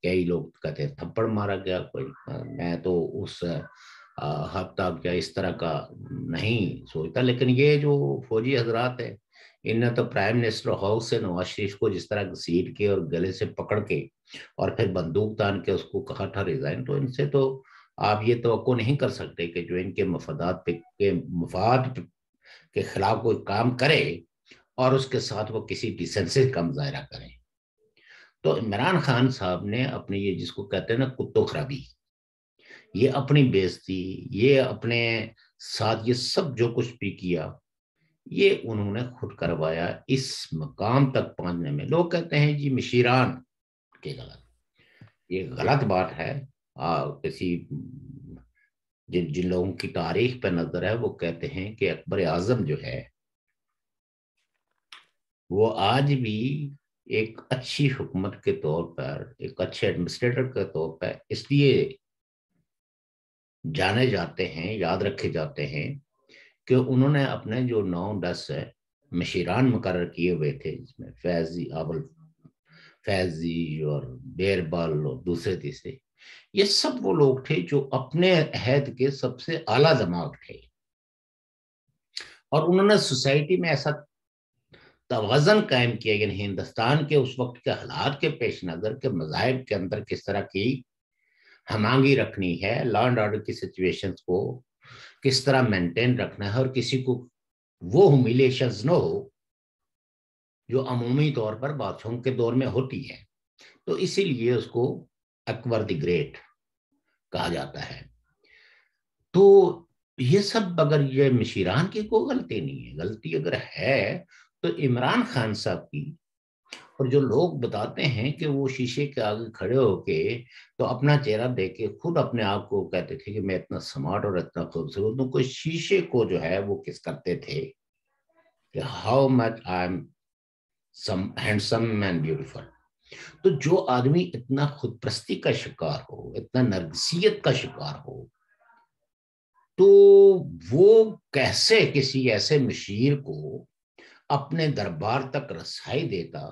کئی لوگ کہتے ہیں تھپڑ مارا گیا کوئی. میں تو اس حد تک یا اس طرح کا نہیں سوچتا, لیکن یہ جو فوجی حضرات ہیں ان نے تو پرائم منسٹر ہاؤس سے نواز شریف کو جس طرح گھسیٹ کے اور گلے سے پکڑ کے اور پھر بندوق تان کے اس کو کہا تھا ریزائن, تو ان سے تو آپ یہ توقع نہیں کر سکتے کہ جو ان کے مفاد کے خلاف کوئی کام کرے اور اس کے ساتھ وہ کسی ڈیسنسی کا مظاہرہ کریں. تو عمران خان صاحب نے اپنی یہ جس کو کہتے ہیں نا کتوں خرابی, یہ اپنی بےزتی, یہ اپنے ساتھ یہ سب جو کچھ بھی کیا یہ انہوں نے خود کروایا. اس مقام تک پہنچنے میں لوگ کہتے ہیں جی مشیران کے غلط, یہ غلط بات ہے. کسی جن لوگوں کی تاریخ پہ نظر ہے وہ کہتے ہیں کہ اکبر اعظم جو ہے وہ آج بھی ایک اچھی حکومت کے طور پر, ایک اچھے ایڈمنسٹریٹر کے طور پر اس لیے جانے جاتے ہیں, یاد رکھے جاتے ہیں کہ انہوں نے اپنے جو 9-10 مشیران مقرر کیے ہوئے تھے, جس میں فیضی اور بیربل اور دوسرے تیسرے, یہ سب وہ لوگ تھے جو اپنے عہد کے سب سے اعلیٰ دماغ تھے, اور انہوں نے سوسائٹی میں ایسا توازن قائم کیا, یعنی ہندوستان کے اس وقت کے حالات کے پیش نظر کے مذاہب کے اندر کس طرح کی ہم آہنگی رکھنی ہے, لا اینڈ آرڈر کی سچویشنز کو کس طرح مینٹین رکھنا ہے, اور کسی کو وہ ہمیلیشنز نہ ہو جو عمومی طور پر بادشاہوں کے دور میں ہوتی ہے. تو اسی لیے اس کو اکبر دی گریٹ کہا جاتا ہے. تو یہ سب اگر یہ مشیران کی کوئی غلطی نہیں ہے, غلطی اگر ہے تو عمران خان صاحب کی. اور جو لوگ بتاتے ہیں کہ وہ شیشے کے آگے کھڑے ہو کے تو اپنا چہرہ دیکھ کے خود اپنے آپ کو کہتے تھے کہ میں اتنا سمارٹ اور اتنا خوبصورت ہوں, کوئی شیشے کو جو ہے وہ کس کرتے تھے کہ how much I am handsome and beautiful. تو جو آدمی اتنا خود پرستی کا شکار ہو, اتنا نرگسیت کا شکار ہو, تو وہ کیسے کسی ایسے مشیر کو اپنے دربار تک رسائی دیتا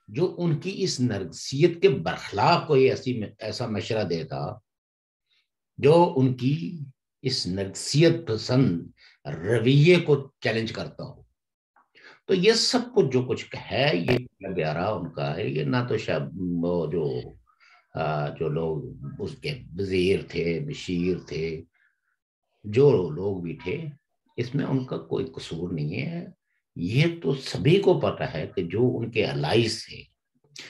جو ان کی اس نرگسیت کے برخلاف کوئی ایسا مشورہ دیتا جو ان کی اس نرگسیت پسند رویے کو چیلنج کرتا ہو. تو یہ سب کچھ جو کچھ ہے یہ پیارا ان کا ہے. یہ نہ تو وہ جو لوگ اس کے وزیر تھے, مشیر تھے, جو لوگ بھی تھے, اس میں ان کا کوئی قصور نہیں ہے. یہ تو سبھی کو پتا ہے کہ جو ان کے الائز تھے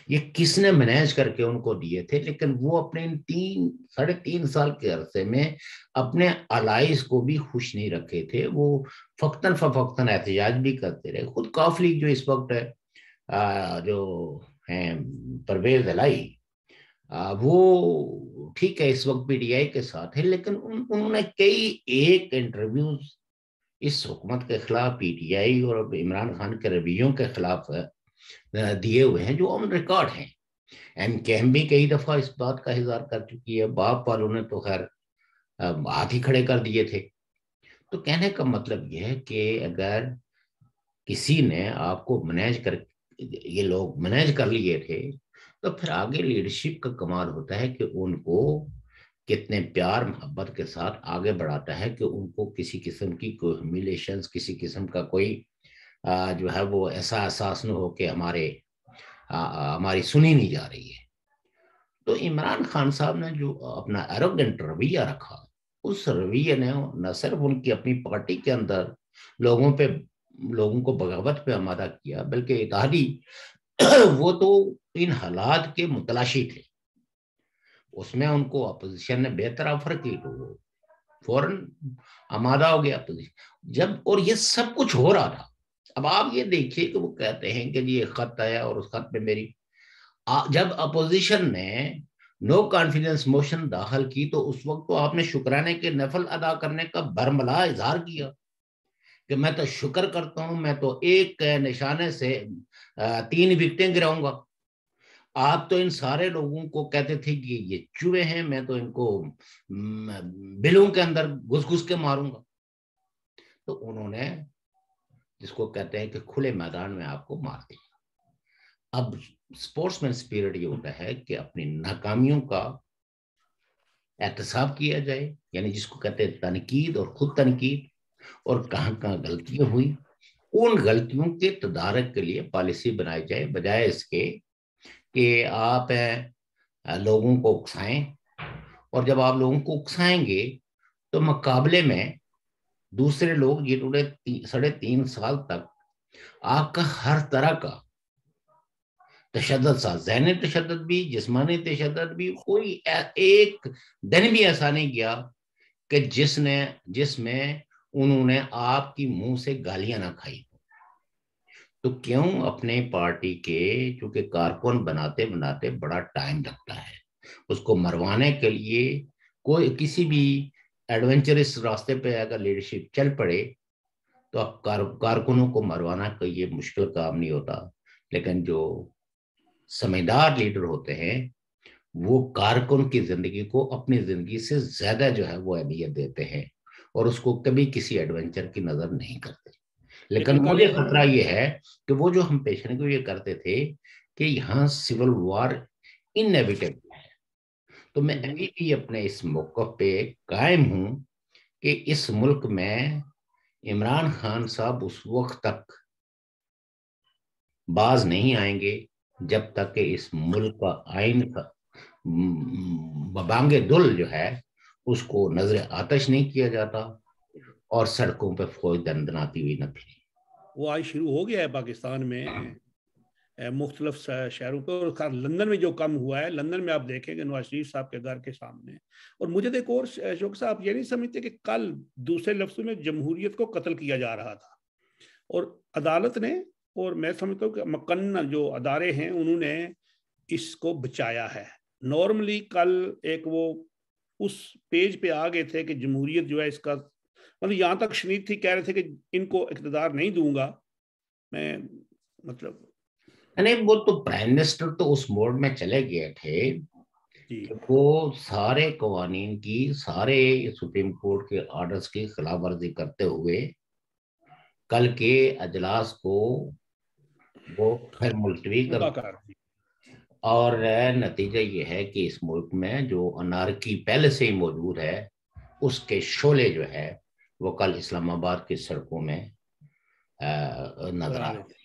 یہ کس نے مینیج کر کے ان کو دیے تھے, لیکن وہ اپنے 3-3.5 سال کے عرصے میں اپنے الائز کو بھی خوش نہیں رکھے تھے. وہ فقتاً فوقتاً احتجاج بھی کرتے رہے. خود کاف لیگ جو اس وقت جو ہیں پرویز الہی, وہ ٹھیک ہے اس وقت پی ٹی آئی کے ساتھ ہے, لیکن انہوں نے کئی ایک انٹرویوز اس حکومت کے خلاف, پی ٹی آئی اور عمران خان کے رویوں کے خلاف دیے ہوئے ہیں جو آن ریکارڈ ہیں. MKM بھی کئی دفعہ اس بات کا اظہار کر چکی ہے، باپ والوں نے تو خیر ہاتھ ہی کھڑے کر دیے تھے۔ تو کہنے کا مطلب یہ ہے کہ اگر کسی نے آپ کو مینیج کر، یہ لوگ مینیج کر لیے تھے، تو پھر آگے لیڈرشپ کا کمال ہوتا ہے کہ ان کو کتنے پیار محبت کے ساتھ آگے بڑھاتا ہے، کہ ان کو کسی قسم کی کوئی ہمیلیشنز، کسی قسم کا کوئی جو ہے وہ ایسا احساس نہ ہو کہ ہماری سنی نہیں جا رہی ہے۔ تو عمران خان صاحب نے جو اپنا ایروگنٹ رویہ رکھا، اس رویے نے نہ صرف ان کی اپنی پارٹی کے اندر لوگوں کو بغاوت پہ آمادہ کیا، بلکہ اتحادی وہ تو ان حالات کے متلاشی تھے، اس میں ان کو اپوزیشن نے بہتر آفر کی تو وہ فوراً آمادہ ہو گیا اپوزیشن جب، اور یہ سب کچھ ہو رہا تھا۔ اب آپ یہ دیکھیے کہ وہ کہتے ہیں کہ یہ خط آیا اور اس خط میں میری، جب اپوزیشن نے نو کانفیڈنس موشن داخل کی تو اس وقت تو آپ نے شکرانے کے نفل ادا کرنے کا برملا اظہار کیا کہ میں تو شکر کرتا ہوں، میں تو ایک نشانے سے 3 وکٹیں گراؤں گا۔ آپ تو ان سارے لوگوں کو کہتے تھے کہ یہ چوہے ہیں، میں تو ان کو بلوں کے اندر گھس گھس کے ماروں گا۔ تو انہوں نے جس کو کہتے ہیں کہ کھلے میدان میں آپ کو مار دیا۔ اب اسپورٹس مین اسپرٹ یہ ہوتا ہے کہ اپنی ناکامیوں کا احتساب کیا جائے، یعنی جس کو کہتے ہیں تنقید اور خود تنقید، اور کہاں کہاں غلطیاں ہوئی ان غلطیوں کے تدارک کے لیے پالیسی بنائی جائے، بجائے اس کے کہ آپ لوگوں کو اکسائیں، اور جب آپ لوگوں کو اکسائیں گے تو مقابلے میں دوسرے لوگ جنہوں نے 3.5 سال تک آپ کا ہر طرح کا تشدد ساتھ، ذہنی تشدد بھی، جسمانی تشدد بھی، کوئی ایک دن بھی ایسا نہیں گیا کہ جس میں انہوں نے آپ کی منہ سے گالیاں نہ کھائی۔ تو کیوں اپنے پارٹی کے، چونکہ کارکن بناتے بناتے بڑا ٹائم لگتا ہے، اس کو مروانے کے لیے کوئی کسی بھی ایڈونچرس راستے پہ اگر لیڈرشپ چل پڑے تو اب کارکنوں کو مروانا کوئی یہ مشکل کام نہیں ہوتا، لیکن جو سمجھدار لیڈر ہوتے ہیں وہ کارکن کی زندگی کو اپنی زندگی سے زیادہ جو ہے وہ اہمیت دیتے ہیں، اور اس کو کبھی کسی ایڈونچر کی نظر نہیں کرتے۔ لیکن مجھے خطرہ یہ ہے کہ وہ جو ہم پیشن کو یہ کرتے تھے کہ یہاں سول وار انیویٹیبل ہے، تو میں ابھی بھی اپنے اس موقف پہ قائم ہوں کہ اس ملک میں عمران خان صاحب اس وقت تک باز نہیں آئیں گے جب تک کہ اس ملک کا آئین کا ببانگ دل جو ہے اس کو نظر آتش نہیں کیا جاتا اور سڑکوں پہ فوج دندناتی ہوئی نہ پھری۔ وہ آج شروع ہو گیا ہے پاکستان میں مختلف شہروں پہ، اور لندن میں جو کم ہوا ہے، لندن میں آپ دیکھیں کہ نواز شریف صاحب کے گھر کے سامنے، اور مجھے ایک اور شوق صاحب یہ نہیں سمجھتے کہ کل دوسرے لفظوں میں جمہوریت کو قتل کیا جا رہا تھا، اور عدالت نے، اور میں سمجھتا ہوں کہ مقنن جو ادارے ہیں انہوں نے اس کو بچایا ہے۔ نارملی کل ایک وہ اس پیج پہ آ گئے تھے کہ جمہوریت جو ہے اس کا مطلب، یہاں تک شنید تھی، کہہ رہے تھے کہ ان کو اقتدار نہیں دوں گا میں، مطلب نہیں، وہ تو پرائم منسٹر تو اس موڈ میں چلے گئے تھے کہ وہ سارے قوانین کی، سارے سپریم کورٹ کے آرڈرز کی خلاف ورزی کرتے ہوئے کل کے اجلاس کو وہ پھر ملتوی کر، اور نتیجہ یہ ہے کہ اس ملک میں جو انارکی پہلے سے ہی موجود ہے اس کے شعلے جو ہے وہ کل اسلام آباد کی سڑکوں میں نظر آ رہے،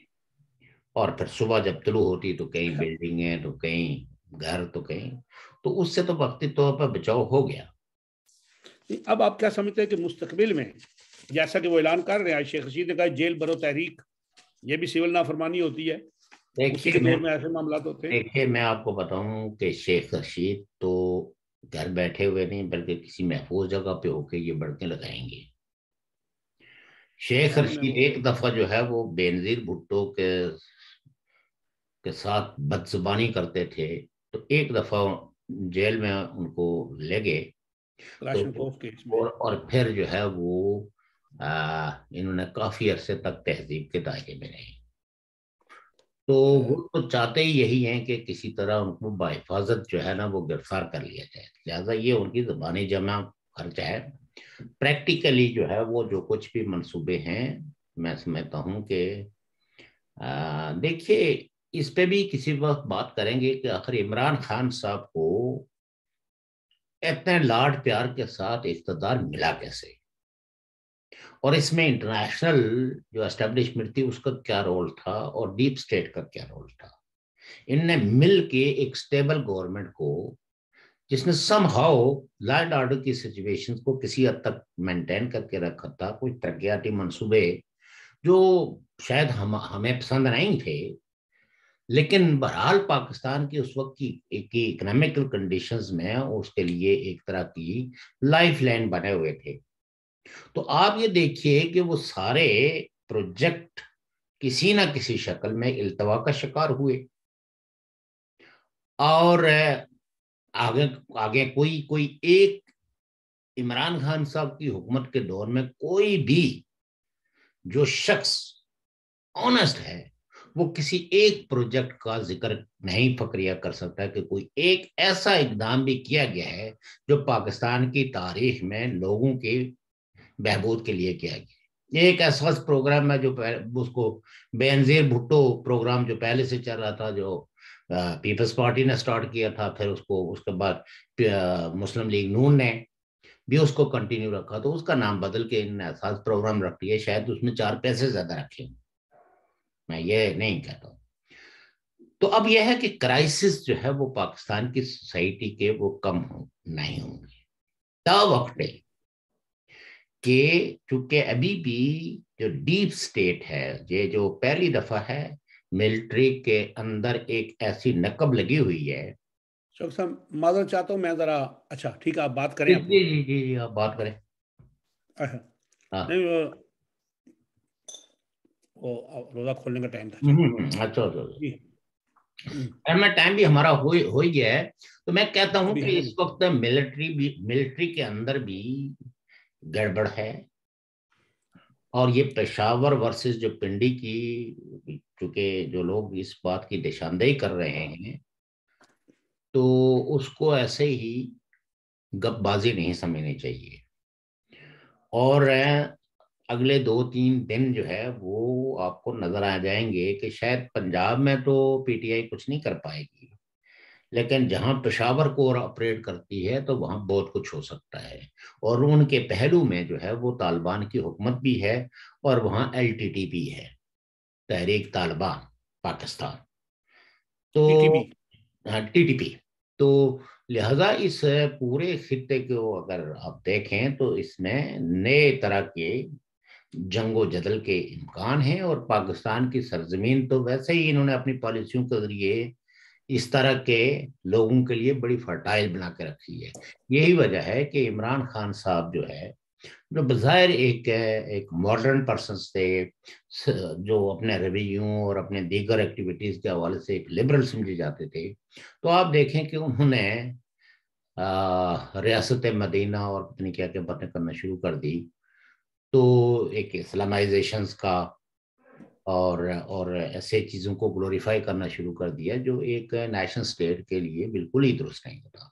اور پھر صبح جب طلوع ہوتی تو کہیں بلڈنگیں، تو کہیں گھر، تو کہیں، تو اس سے تو وقتی طور پر بچاؤ ہو گیا۔ اب آپ کیا سمجھتے ہیں کہ مستقبل میں جیسا کہ وہ اعلان کر رہے ہیں، شیخ رشید نے کہا جیل برو تحریک، یہ بھی سول نافرمانی ہوتی ہے، اسی کے دور میں ایسے معاملات ہوتے ہیں؟ دیکھیے میں آپ کو بتاؤں کہ شیخ رشید تو گھر بیٹھے ہوئے نہیں بلکہ کسی محفوظ جگہ پہ ہو کے یہ بڑکیں لگائیں گے۔ شیخ رشید ایک دفعہ جو ہے وہ بینظیر بھٹو کے ساتھ بدزبانی کرتے تھے، تو ایک دفعہ جیل میں ان کو لے گئے، اور پھر جو ہے وہ انہوں نے کافی عرصے تک تہذیب کے دائرے میں رہے۔ تو وہ تو چاہتے ہی یہی ہیں کہ کسی طرح ان کو بحفاظت جو ہے نا وہ گرفتار کر لیا جائے، لہٰذا یہ ان کی زبانی جمع خرچ ہے. پریکٹیکلی جو ہے وہ جو کچھ بھی منصوبے ہیں میں سمجھتا ہوں کہ دیکھیے اس پہ بھی کسی وقت بات کریں گے کہ آخر عمران خان صاحب کو اتنے لاڈ پیار کے ساتھ اقتدار ملا کیسے، اور اس میں انٹرنیشنل جو اسٹیبلشمنٹ تھی اس کا کیا رول تھا اور ڈیپ اسٹیٹ کا کیا رول تھا. ان نے مل کے ایک سٹیبل گورنمنٹ کو، جس نے some how law and order کی سچویشن کو کسی حد تک مینٹین کر کے رکھا تھا، کوئی ترقیاتی منصوبے جو شاید ہمیں پسند نہیں تھے، لیکن بہرحال پاکستان کی اس وقت کی اکنامیکل کنڈیشنز میں اس کے لیے ایک طرح کی لائف لائن بنے ہوئے تھے. تو آپ یہ دیکھیے کہ وہ سارے پروجیکٹ کسی نہ کسی شکل میں التوا کا شکار ہوئے، اور آگے کوئی ایک عمران خان صاحب کی حکومت کے دور میں کوئی بھی جو شخص آنےسٹ ہے وہ کسی ایک پروجیکٹ کا ذکر نہیں فکریہ کر سکتا کہ کوئی ایک ایسا اقدام بھی کیا گیا ہے جو پاکستان کی تاریخ میں لوگوں کے بہبود کے لیے کیا گیا. ایک ایسا پروگرام ہے جو اس کو بے نظیر بھٹو پروگرام جو پہلے سے چل رہا تھا، جو پیپلز پارٹی نے سٹارٹ کیا تھا، پھر اس کے بعد مسلم لیگ نون نے بھی اس کو کنٹینیو رکھا، تو اس کا نام بدل کے ان احساس پروگرام رکھ لیا. شاید اس میں 4 پیسے زیادہ رکھے ہوں، میں یہ نہیں کہتا ہوں. تو اب یہ ہے کہ کرائسس جو ہے وہ پاکستان کی سوسائٹی کے وہ کم نہیں ہوں گے تا وقت کہ چونکہ ابھی بھی جو ڈیپ سٹیٹ ہے، یہ جو پہلی دفعہ ہے ملٹری کے اندر ایک ایسی نقب لگی ہوئی ہے. شوق صاحب معذرت چاہتا ہوں میں ذرا، اچھا ٹھیک ہے آپ بات کریں. جی آپ بات کریں. نہیں وہ روزہ کھولنے کا ٹائم تھا. اچھا میں ٹائم بھی ہمارا ہو ہی گیا ہے، تو میں کہتا ہوں کہ اس وقت ملٹری کے اندر بھی گڑبڑ ہے، اور یہ پشاور ورسز جو پنڈی کی، چونکہ جو لوگ اس بات کی نشاندہی کر رہے ہیں تو اس کو ایسے ہی گپ بازی نہیں سمجھنی چاہیے. اور اگلے 2-3 دن جو ہے وہ آپ کو نظر آ جائیں گے کہ شاید پنجاب میں تو پی ٹی آئی کچھ نہیں کر پائے گی، لیکن جہاں پشاور کو آپریٹ کرتی ہے تو وہاں بہت کچھ ہو سکتا ہے. اور ان کے پہلو میں جو ہے وہ طالبان کی حکومت بھی ہے، اور وہاں LTT بھی ہے، تحریک طالبان پاکستان، تو TTP. تو لہذا اس پورے خطے کو اگر آپ دیکھیں تو اس میں نئے طرح کے جنگ و جدل کے امکان ہیں، اور پاکستان کی سرزمین تو ویسے ہی انہوں نے اپنی پالیسیوں کے ذریعے اس طرح کے لوگوں کے لیے بڑی فرٹائل بنا کے رکھی ہے. یہی وجہ ہے کہ عمران خان صاحب جو ہے، جو بظاہر ایک ماڈرن پرسنس تھے، جو اپنے رویوں اور اپنے دیگر ایکٹیویٹیز کے حوالے سے ایک لبرل سمجھے جاتے تھے، تو آپ دیکھیں کہ انہوں نے ریاست مدینہ اور پتہ کیا باتیں کرنا شروع کر دی، تو ایک اسلامائزیشنز کا اور ایسے چیزوں کو گلوریفائی کرنا شروع کر دیا جو ایک نیشنل سٹیٹ کے لیے بالکل ہی درست نہیں ہوتا.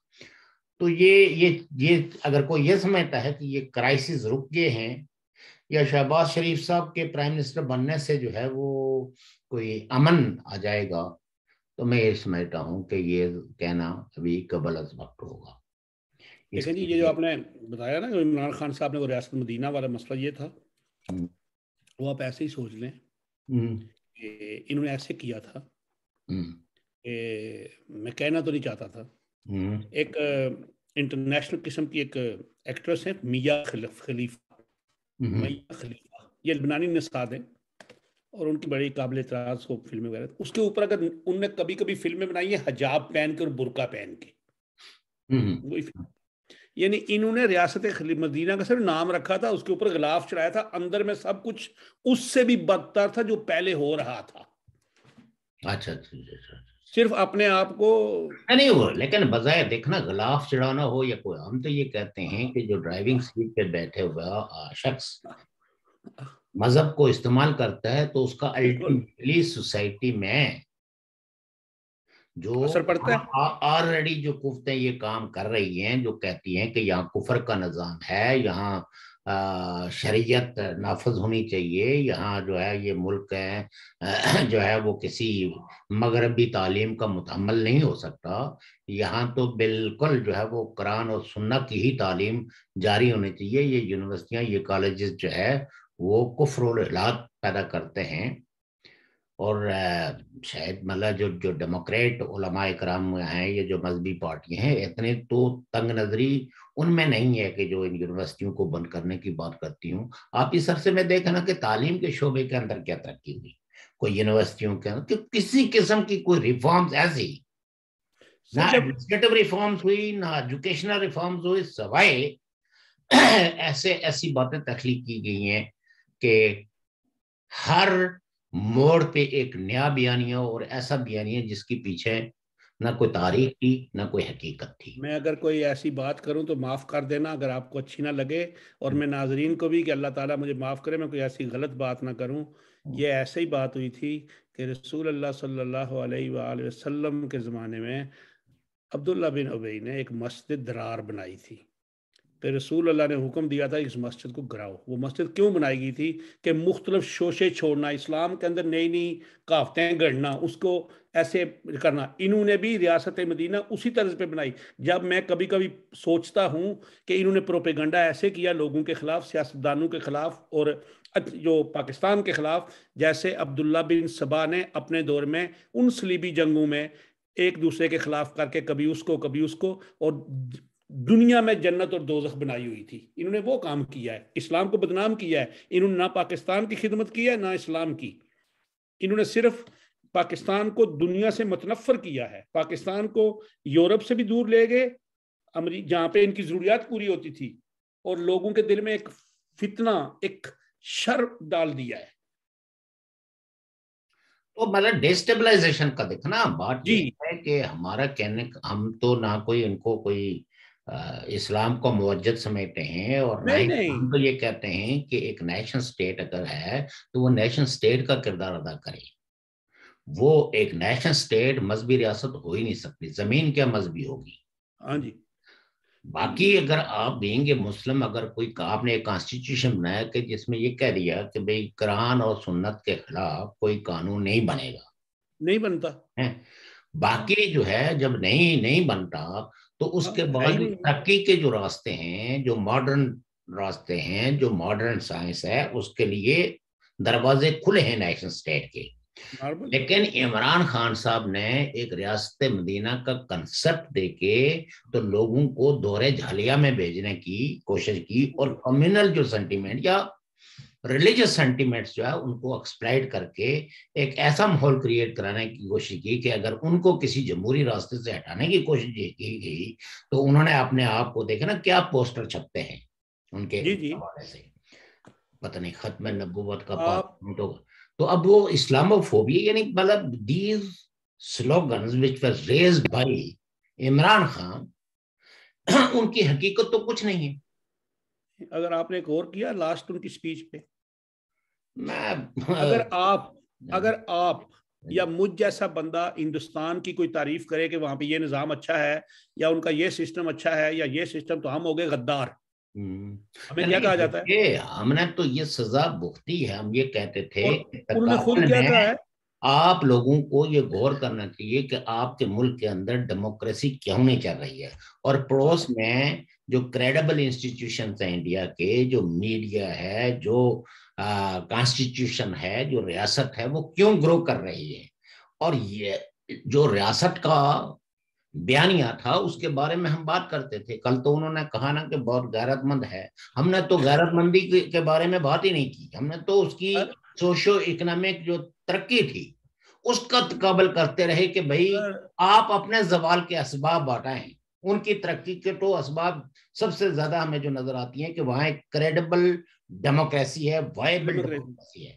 تو یہ اگر کوئی یہ سمجھتا ہے کہ یہ کرائسس رک گئے ہیں یا شہباز شریف صاحب کے پرائم منسٹر بننے سے جو ہے وہ کوئی امن آ جائے گا، تو میں یہ سمجھتا ہوں کہ یہ کہنا ابھی قبل از وقت ہوگا. لیکن جی یہ جو آپ نے بتایا نا جو عمران خان صاحب نے وہ ریاست مدینہ والا مسئلہ یہ تھا، وہ آپ ایسے ہی سوچ لیں کہ انہوں نے ایسے کیا تھا کہ میں کہنا تو نہیں چاہتا تھا، ایک انٹرنیشنل قسم کی ایک ایکٹریس ہے میاں خلیفہ، یہ لبنانی نژاد ہیں اور ان کی بڑی قابل اعتراض ہو فلمیں وغیرہ. اس کے اوپر اگر ان نے کبھی کبھی فلمیں بنائی ہیں حجاب پہن کے اور برقع پہن کے، وہی یعنی انہوں نے ریاست مدینہ کا صرف نام رکھا تھا، اس کے اوپر غلاف چڑھایا تھا، اندر میں سب کچھ اس سے بھی بدتر تھا جو پہلے ہو رہا تھا. اچھا صرف اپنے آپ کو نہیں ہو، لیکن بظاہر دیکھنا غلاف چڑھانا ہو یا کوئی، ہم تو یہ کہتے ہیں کہ جو ڈرائیونگ سیٹ پہ بیٹھے ہوا شخص مذہب کو استعمال کرتا ہے تو اس کا الٹیمیٹلی سوسائٹی میں جو اثر پڑتا ہے. آلریڈی جو قوتیں یہ کام کر رہی ہیں، جو کہتی ہیں کہ یہاں کفر کا نظام ہے، یہاں شریعت نافذ ہونی چاہیے، یہاں جو ہے یہ ملک ہے جو ہے وہ کسی مغربی تعلیم کا متحمل نہیں ہو سکتا، یہاں تو بالکل جو ہے وہ قرآن اور سنت کی ہی تعلیم جاری ہونی چاہیے، یہ یونیورسٹیاں یہ کالجز جو ہے وہ کفر و الحاد پیدا کرتے ہیں. اور شاید مطلب جو ڈیموکریٹ علماء کرام ہیں، یہ جو مذہبی پارٹیاں ہیں، اتنے تو تنگ نظری ان میں نہیں ہے کہ جو ان یونیورسٹیوں کو بند کرنے کی بات کرتی ہوں. آپ اس عرصے میں دیکھیں نا کہ تعلیم کے شعبے کے اندر کیا ترقی ہوئی، کوئی یونیورسٹیوں کے اندر کہ کسی قسم کی کوئی ریفارمز ایسی، نہ ایڈمنسٹریٹو ریفارمز ہوئی، نہ ایجوکیشنل ریفارمز ہوئی، سوائے ایسی باتیں تخلیق کی گئی ہیں کہ ہر موڑ پہ ایک نیا بیانیہ اور ایسا بیانیہ جس کے پیچھے نہ کوئی تاریخ تھی نہ کوئی حقیقت تھی. میں اگر کوئی ایسی بات کروں تو معاف کر دینا اگر آپ کو اچھی نہ لگے، اور میں ناظرین کو بھی کہ اللہ تعالیٰ مجھے معاف کرے میں کوئی ایسی غلط بات نہ کروں. یہ ایسے ہی بات ہوئی تھی کہ رسول اللہ صلی اللہ علیہ وآلہ وسلم کے زمانے میں عبداللہ بن ابی نے ایک مسجد درار بنائی تھی. پھر رسول اللہ نے حکم دیا تھا اس مسجد کو گراؤ. وہ مسجد کیوں بنائی گئی تھی؟ کہ مختلف شوشے چھوڑنا، اسلام کے اندر نئی نئی کہاوتیں گڑھنا، اس کو ایسے کرنا. انہوں نے بھی ریاست مدینہ اسی طرز پہ بنائی. جب میں کبھی کبھی سوچتا ہوں کہ انہوں نے پروپیگنڈا ایسے کیا لوگوں کے خلاف، سیاستدانوں کے خلاف اور جو پاکستان کے خلاف، جیسے عبداللہ بن سبا نے اپنے دور میں ان صلیبی جنگوں میں ایک دوسرے کے خلاف کر کے کبھی اس کو کبھی اس کو، اور دنیا میں جنت اور دوزخ بنائی ہوئی تھی. انہوں نے وہ کام کیا ہے، اسلام کو بدنام کیا ہے. انہوں نے نہ پاکستان کی خدمت کی ہے نہ اسلام کی. انہوں نے صرف پاکستان کو دنیا سے متنفر کیا ہے. پاکستان کو یورپ سے بھی دور لے گئے، جہاں پہ ان کی ضروریات پوری ہوتی تھی، اور لوگوں کے دل میں ایک فتنہ، ایک شر ڈال دیا ہے. تو مطلب ڈیسٹیبلائزیشن کا دیکھنا بات جی یہ ہے کہ ہمارا کہنے، ہم تو نہ کوئی ان کو کوئی اسلام کو موجد سمجھتے ہیں، اور نہ ہی نہیں ہم تو یہ کہتے ہیں کہ ایک نیشن سٹیٹ اگر ہے تو وہ نیشن سٹیٹ کا کردار ادا کرے. وہ ایک نیشن سٹیٹ مذہبی ریاست ہو ہی نہیں سکتی، زمین کیا مذہبی ہوگی. ہاں جی. باقی اگر آپ دیں گے مسلم، اگر کوئی آپ نے ایک کانسٹیٹیوشن بنایا کہ جس میں یہ کہہ دیا کہ بھئی قرآن اور سنت کے خلاف کوئی قانون نہیں بنے گا، نہیں بنتا. باقی جو ہے جب نہیں بنتا تو اس کے بعد جو ترقی کے جو راستے ہیں، جو ماڈرن راستے ہیں، جو ماڈرن سائنس ہے، اس کے لیے دروازے کھلے ہیں نیشنل سٹیٹ کے. لیکن عمران خان صاحب نے ایک ریاست مدینہ کا کنسپٹ دے کے تو لوگوں کو دورے جھالیا میں بھیجنے کی کوشش کی، اور کمیونل جو سینٹیمنٹ یا ریلیجس سینٹیمنٹس جو ہے ان کو ایکسپلائٹ کر کے ایک ایسا ماحول کریٹ کرانے کی کوشش کی کہ اگر ان کو کسی جمہوری راستے سے ہٹانے کی کوشش کی گئی تو انہوں نے اپنے آپ کو دیکھا نا کیا پوسٹر چھپتے ہیں ان کے حوالے سے، پتہ نہیں ختم نبوت کا پاسپورٹ ہوگا. تو اب وہ اسلاموفوبیا، یعنی مطلب these slogans which were raised by Imran Khan, ان کی حقیقت تو کچھ نہیں ہے. اگر آپ نے ایک اور کیا لاسٹ ان کی سپیچ پہ، اگر آپ یا مجھ جیسا بندہ ہندوستان کی کوئی تعریف کرے کہ وہاں پہ یہ نظام اچھا ہے یا ان کا یہ سسٹم اچھا ہے یا یہ سسٹم، تو ہم ہو گئے غدار. ہمیں کیا کہا جاتا ہے؟ ہم نے تو یہ سزا بھگتی ہے. ہم یہ کہتے تھے انہوں نے خود کیا کہا ہے، آپ لوگوں کو یہ غور کرنا چاہیے کہ آپ کے ملک کے اندر ڈیموکریسی کیوں نہیں چل رہی ہے، اور پڑوس میں جو کریڈیبل انسٹیٹیوشنز ہیں انڈیا کے، جو میڈیا ہے، جو کانسٹیٹیوشن ہے، جو ریاست ہے، وہ کیوں گرو کر رہی ہے. اور یہ جو ریاست کا بیانیہ تھا اس کے بارے میں ہم بات کرتے تھے. کل تو انہوں نے کہا نا کہ بہت غیرت مند ہے. ہم نے تو غیرت مندی کے بارے میں بات ہی نہیں کی، ہم نے تو اس کی سوشو اکنامک جو ترقی تھی اس کا تقابل کرتے رہے کہ بھئی آپ اپنے زوال کے اسباب بتائیں. ان کی ترقی کے تو اسباب سب سے زیادہ ہمیں جو نظر آتی ہیں کہ وہاں ایک کریڈیبل ڈیموکریسی ہے، وائبل ڈیموکریسی ہے.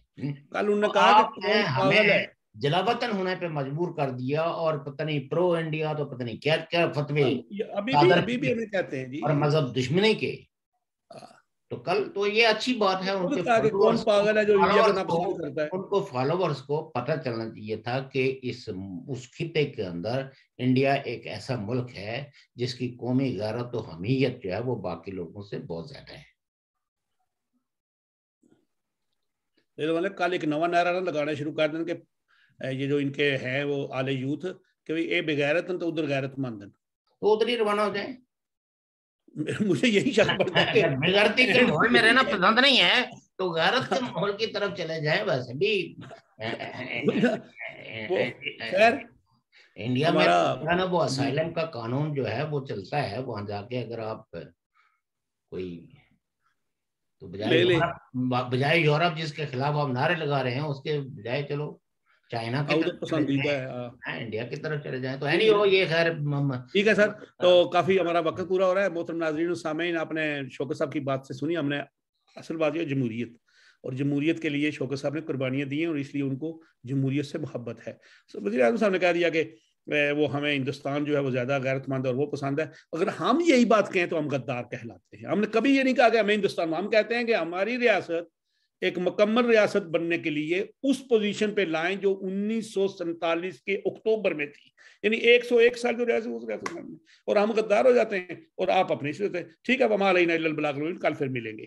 کل انہوں نے کہا کہ کون پاگل ہے، جلا وطن ہونے پہ مجبور کر دیا، اور پتہ نہیں پرو انڈیا تو پتہ نہیں کیا کیا فتوے ابھی بھی ہمیں کہتے ہیں جی، اور مذہب دشمنی کے. تو کل تو یہ اچھی بات ہے، ان کے کون پاگل ہے جو انڈیا کا ناپسند کرتا ہے؟ ان کو فالوورز کو پتہ چلنا چاہیے تھا کہ اس خطے کے اندر انڈیا ایک ایسا ملک ہے جس کی قومی غیرت و حمیت جو ہے وہ باقی لوگوں سے بہت زیادہ ہے۔ کل ایک نوا نعرہ نہ لگانا شروع کر دیں کہ یہ جو ان کے ہیں وہ اعلی یوتھ کہ اے بغیرت تو ادھر غیرت مند تو ادھر ہی روانہ ہو جائیں۔ مجھے یہی شک پڑتا ہے کہ بغیرتی کے ماحول میں رہنا پسند نہیں ہے تو غیرت کے ماحول کی طرف چلے جائیں۔ ویسے بھی خیر انڈیا میں وہ اسائلم کا قانون جو ہے وہ چلتا ہے، وہاں جا کے اگر آپ کوئی تو بجائے یورپ جس کے خلاف آپ نعرے لگا رہے ہیں اس کے بجائے چلو چائنا کی طرف پسندیدہ ہے، انڈیا کی طرف چلے جائیں۔ تو ہے نہیں ہو یہ خیر ٹھیک ہے سر، تو کافی ہمارا وقت پورا ہو رہا ہے۔ محترم ناظرین و سامعین، آپ نے شوکت صاحب کی بات سے سنی، ہم نے اصل بات یہ جمہوریت اور جمہوریت کے لیے شوکت صاحب نے قربانیاں دی ہیں اور اس لیے ان کو جمہوریت سے محبت ہے۔ وزیر اعظم صاحب نے کہہ دیا کہ وہ ہمیں ہندوستان جو ہے وہ زیادہ غیرت مند اور وہ پسند ہے۔ اگر ہم یہی بات کہیں تو ہم غدار کہلاتے ہیں۔ ہم نے کبھی یہ نہیں کہا کہ ہمیں ہندوستان، ہم کہتے ہیں کہ ہماری ریاست ایک مکمل ریاست بننے کے لیے اس پوزیشن پہ لائیں جو 1947 کے اکتوبر میں تھی، یعنی 101 سال جو ریاست اس ریاست میں، اور ہم غدار ہو جاتے ہیں اور آپ اپنے سے ہوتے ہیں۔ ٹھیک ہے، وما علینا الا البلاغ المبین، کل پھر ملیں گے۔